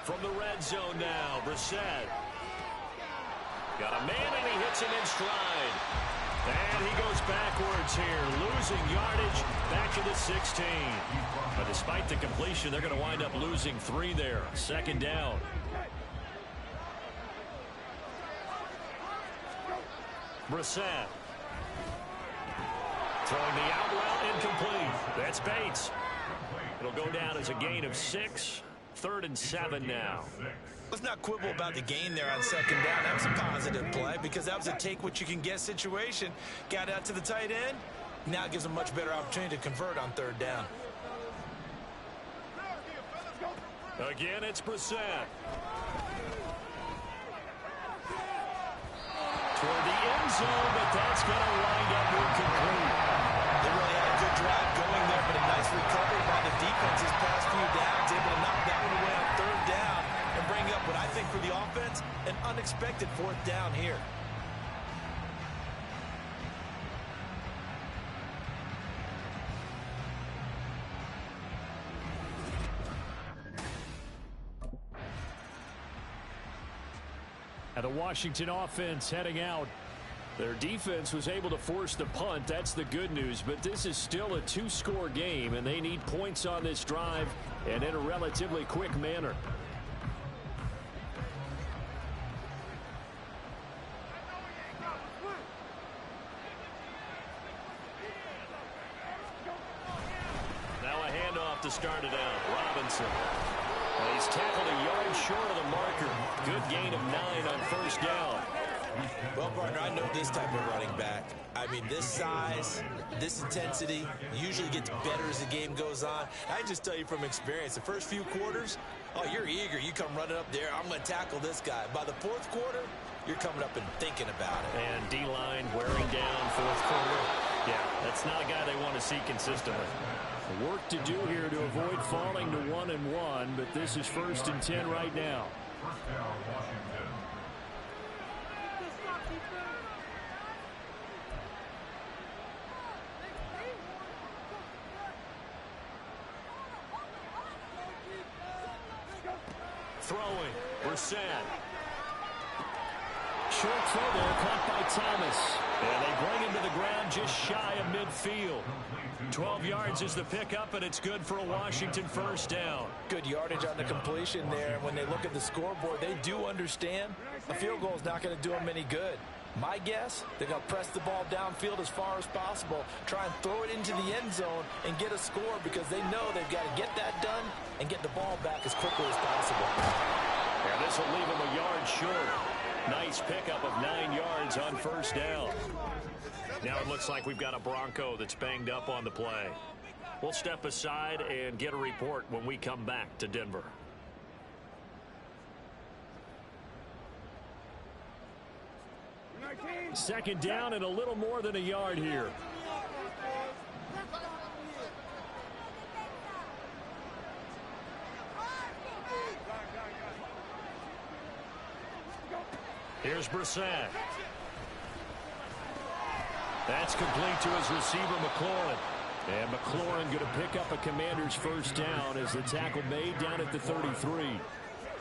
B: From the red zone now, Brissett. Got a man, and he hits him in stride. And he goes backwards here, losing yardage back to the 16. But despite the completion, they're going to wind up losing 3 there. 2nd down. Brissett. Throwing the out route incomplete. That's Bates. It'll go down as a gain of 6. 3rd and 7 now.
G: Let's not quibble about the gain there on 2nd down. That was a positive play because that was a take-what-you-can-get situation. Got out to the tight end. Now it gives them a much better opportunity to convert on 3rd down.
B: Again, it's Brissett. Toward the end zone, but that's going to wind up incomplete.
G: They really had a good drive going there, but a nice recovery by the defense his past few downs, able to knock that one away on 3rd down
D: and bring up what I think for the offense, an unexpected 4th down here.
B: And the Washington offense heading out. Their defense was able to force the punt. That's the good news. But this is still a 2-score game, and they need points on this drive and in a relatively quick manner.
C: Now a handoff to start it out. Robinson. He's tackled a yard short of the marker. Good gain of 9 on 1st down.
D: Well, partner, I know this type of running back. I mean, this size, this intensity usually gets better as the game goes on. I can just tell you from experience, the first few quarters, oh, you're eager. You come running up there, I'm going to tackle this guy. By the 4th quarter, you're coming up and thinking about it.
B: And D-line wearing down 4th quarter.
C: Yeah, that's not a guy they want to see consistently.
B: Work to do here to avoid falling to 1-1, but this is 1st and 10 right now.
E: First down, Washington.
C: Throwing. Brissett.
B: Short throw there, caught by Thomas. And they bring him to the ground just shy of midfield.
C: 12 yards is the pickup, and it's good for a Washington 1st down.
D: Good yardage on the completion there. And when they look at the scoreboard, they do understand a field goal is not going to do them any good. My guess, they're going to press the ball downfield as far as possible, try and throw it into the end zone and get a score because they know they've got to get that done and get the ball back as quickly as possible.
C: And this will leave him a yard short. Nice pickup of 9 yards on 1st down. Now it looks like we've got a Bronco that's banged up on the play. We'll step aside and get a report when we come back to Denver.
B: Second down and a little more than a yard here.
C: Here's Brissett. That's complete to his receiver, McLaurin.
B: And McLaurin going to pick up a Commander's 1st down as the tackle made down at the 33.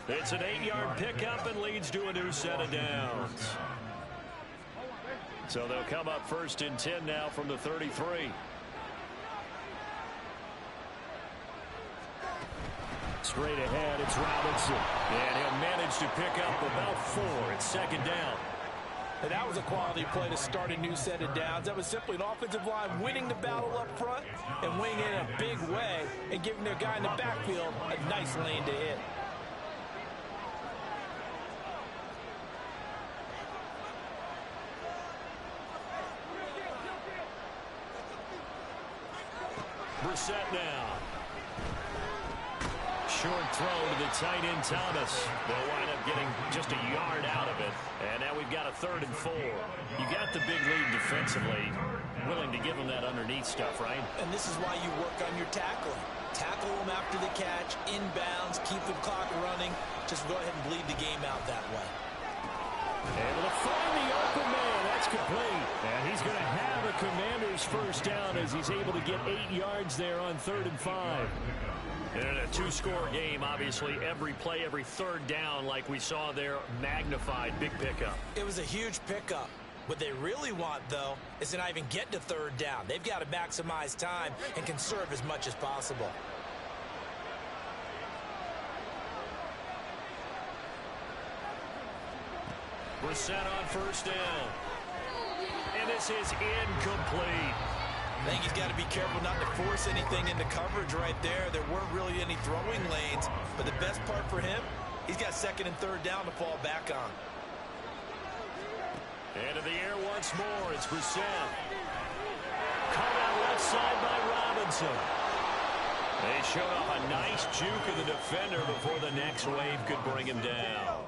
C: It's an 8-yard pickup and leads to a new set of downs.
B: So they'll come up 1st and 10 now from the 33. Straight ahead, it's Robinson.
C: And he'll manage to pick up about 4. It's 2nd down.
D: And that was a quality play to start a new set of downs. That was simply an offensive line winning the battle up front and winning it in a big way and giving their guy in the backfield a nice lane to hit.
C: Brissett now.
B: Short throw to the tight end, Thomas.
C: They'll wind up getting just a yard out of it. And now we've got a 3rd and 4.
B: You got the big lead defensively. Willing to give them that underneath stuff, right?
D: And this is why you work on your tackling. Tackle them after the catch, inbounds, keep the clock running. Just go ahead and bleed the game out that way.
B: Able to find the open man. That's complete. And he's going to have a Commander's 1st down as he's able to get 8 yards there on 3rd and 5.
C: In a 2-score game, obviously, every play, every 3rd down, like we saw there, magnified, big pickup.
D: It was a huge pickup. What they really want, though, is to not even get to 3rd down. They've got to maximize time and conserve as much as possible.
C: Brissett on 1st down. And this is incomplete.
D: I think he's got to be careful not to force anything into coverage right there. There weren't really any throwing lanes, but the best part for him, he's got 2nd and 3rd down to fall back on.
C: And in the air once more, it's Brissett. Caught out left side by Robinson. They showed off a nice juke of the defender before the next wave could bring him down.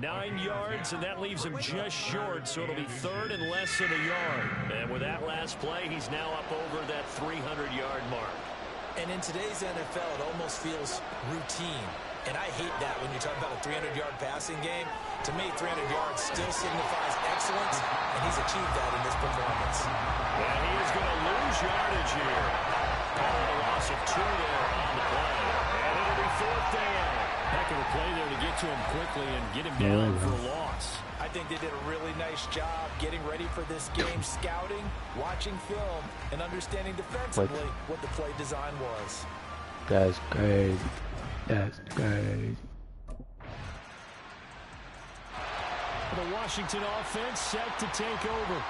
B: 9 yards, and that leaves him just short, so it'll be 3rd and less than a yard.
C: And with that last play, he's now up over that 300-yard mark.
D: And in today's NFL, it almost feels routine. And I hate that when you're talking about a 300-yard passing game. To me, 300 yards still signifies excellence, and he's achieved that in this performance.
B: And he is going to lose yardage here. A loss of 2 there on the play. And it'll be 4th down. Heck of a play there to get to him quickly and get him down for a loss.
G: I think they did a really nice job getting ready for this game, scouting, watching film, and understanding defensively what the play design was.
I: That's crazy. That's crazy.
B: The Washington offense set to take over.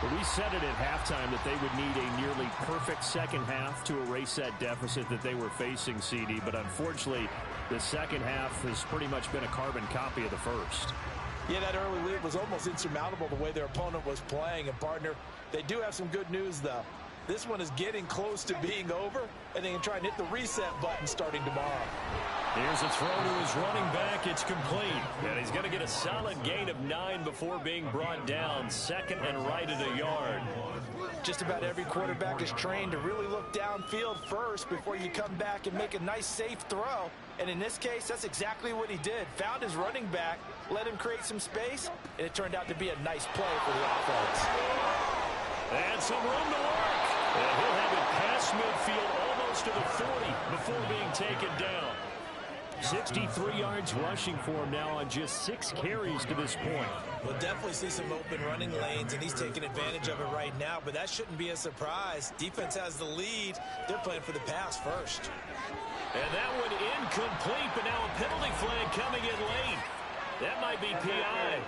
B: But we said it at halftime that they would need a nearly perfect second half to erase that deficit that they were facing, CD. But unfortunately, the second half has pretty much been a carbon copy of the first.
G: Yeah, that early lead was almost insurmountable the way their opponent was playing. And, partner, they do have some good news, though. This one is getting close to being over, and they can try and hit the reset button starting tomorrow.
B: Here's a throw to his running back. It's complete. And he's going to get a solid gain of 9 before being brought down. Second and right at a yard.
G: Just about every quarterback is trained to really look downfield first before you come back and make a nice, safe throw. And in this case, that's exactly what he did. Found his running back, let him create some space, and it turned out to be a nice play for the offense.
B: And some room to work. And he'll have it past midfield almost to the 40 before being taken down. 63 yards rushing for him now on just 6 carries to this point.
D: We'll definitely see some open running lanes, and he's taking advantage of it right now, but that shouldn't be a surprise. Defense has the lead. They're playing for the pass first.
B: And that one incomplete, but now a penalty flag coming in late. That might be PI.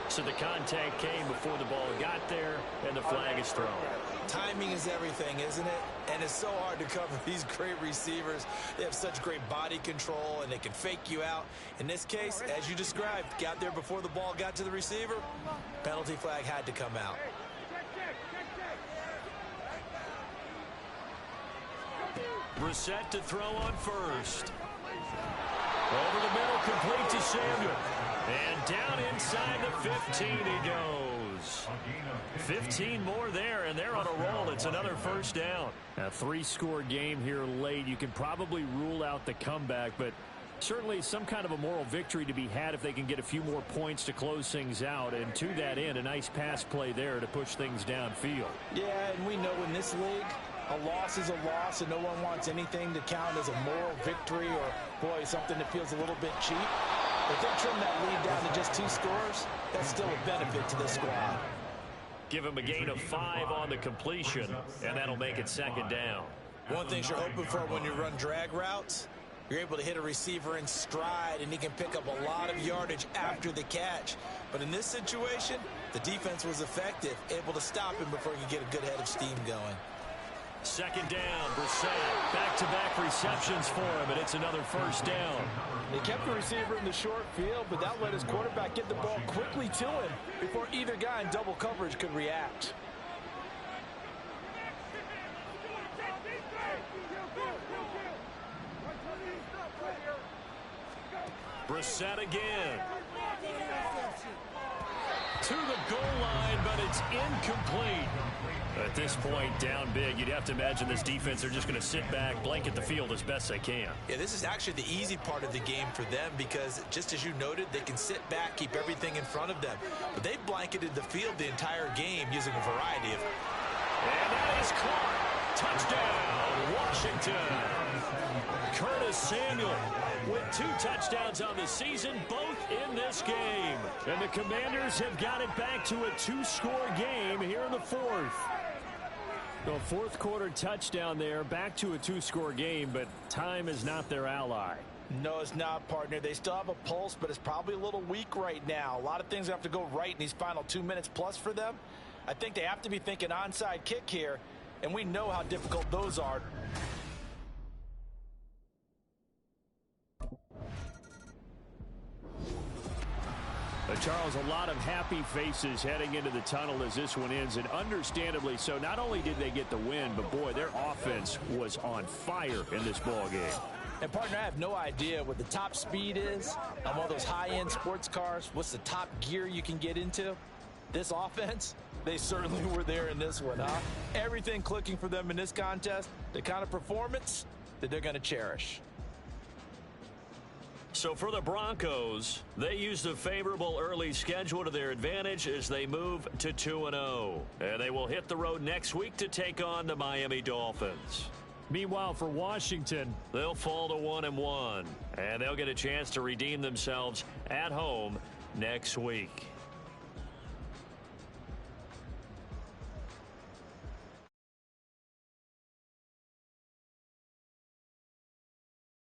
B: So the contact came before the ball got there, and the flag is thrown.
D: Timing is everything, isn't it? And it's so hard to cover these great receivers. They have such great body control, and they can fake you out. In this case, as you described, got there before the ball got to the receiver. Penalty flag had to come out.
B: Brissett to throw on first. Over the middle, complete to Samuel. And down inside the 15 he goes. 15 more there, and they're on a roll. It's another first down. A 3-score game here late. You can probably rule out the comeback, but certainly some kind of a moral victory to be had if they can get a few more points to close things out. And to that end, a nice pass play there to push things downfield.
G: Yeah, and we know in this league, a loss is a loss, and no one wants anything to count as a moral victory or, boy, something that feels a little bit cheap. If they trim that lead down to just 2 scores, that's still a benefit to this squad.
B: Give him a gain of 5 on the completion, and that'll make it second down.
D: One thing you're hoping for when you run drag routes, you're able to hit a receiver in stride, and he can pick up a lot of yardage after the catch. But in this situation, the defense was effective, able to stop him before he could get a good head of steam going.
B: Second down, Brissett. Back-to-back receptions for him, and it's another first down.
G: They kept the receiver in the short field, but that let his quarterback get the ball quickly to him before either guy in double coverage could react.
B: Brissett again. To the goal line, but it's incomplete. At this point, down big, you'd have to imagine this defense are just going to sit back, blanket the field as best they can.
D: Yeah, this is actually the easy part of the game for them because, just as you noted, they can sit back, keep everything in front of them. But they blanketed the field the entire game using a variety of...
B: And that is caught. Touchdown, Washington. Curtis Samuel with 2 touchdowns on the season, both in this game. And the Commanders have got it back to a 2-score game here in the 4th. The 4th quarter touchdown there, back to a 2-score game, but time is not their ally.
G: No, it's not, partner. They still have a pulse, but it's probably a little weak right now. A lot of things have to go right in these final 2 minutes plus for them. I think they have to be thinking onside kick here, and we know how difficult those are.
B: Charles, a lot of happy faces heading into the tunnel as this one ends, and understandably so. Not only did they get the win, but boy, their offense was on fire in this ball game.
G: And partner, I have no idea what the top speed is on one of those high-end sports cars. What's the top gear you can get into? This offense, they certainly were there in this one, huh? Everything clicking for them in this contest, the kind of performance that they're going to cherish.
B: So for the Broncos, they used a favorable early schedule to their advantage as they move to 2-0. And they will hit the road next week to take on the Miami Dolphins.
C: Meanwhile, for Washington,
B: they'll fall to 1-1, and they'll get a chance to redeem themselves at home next week.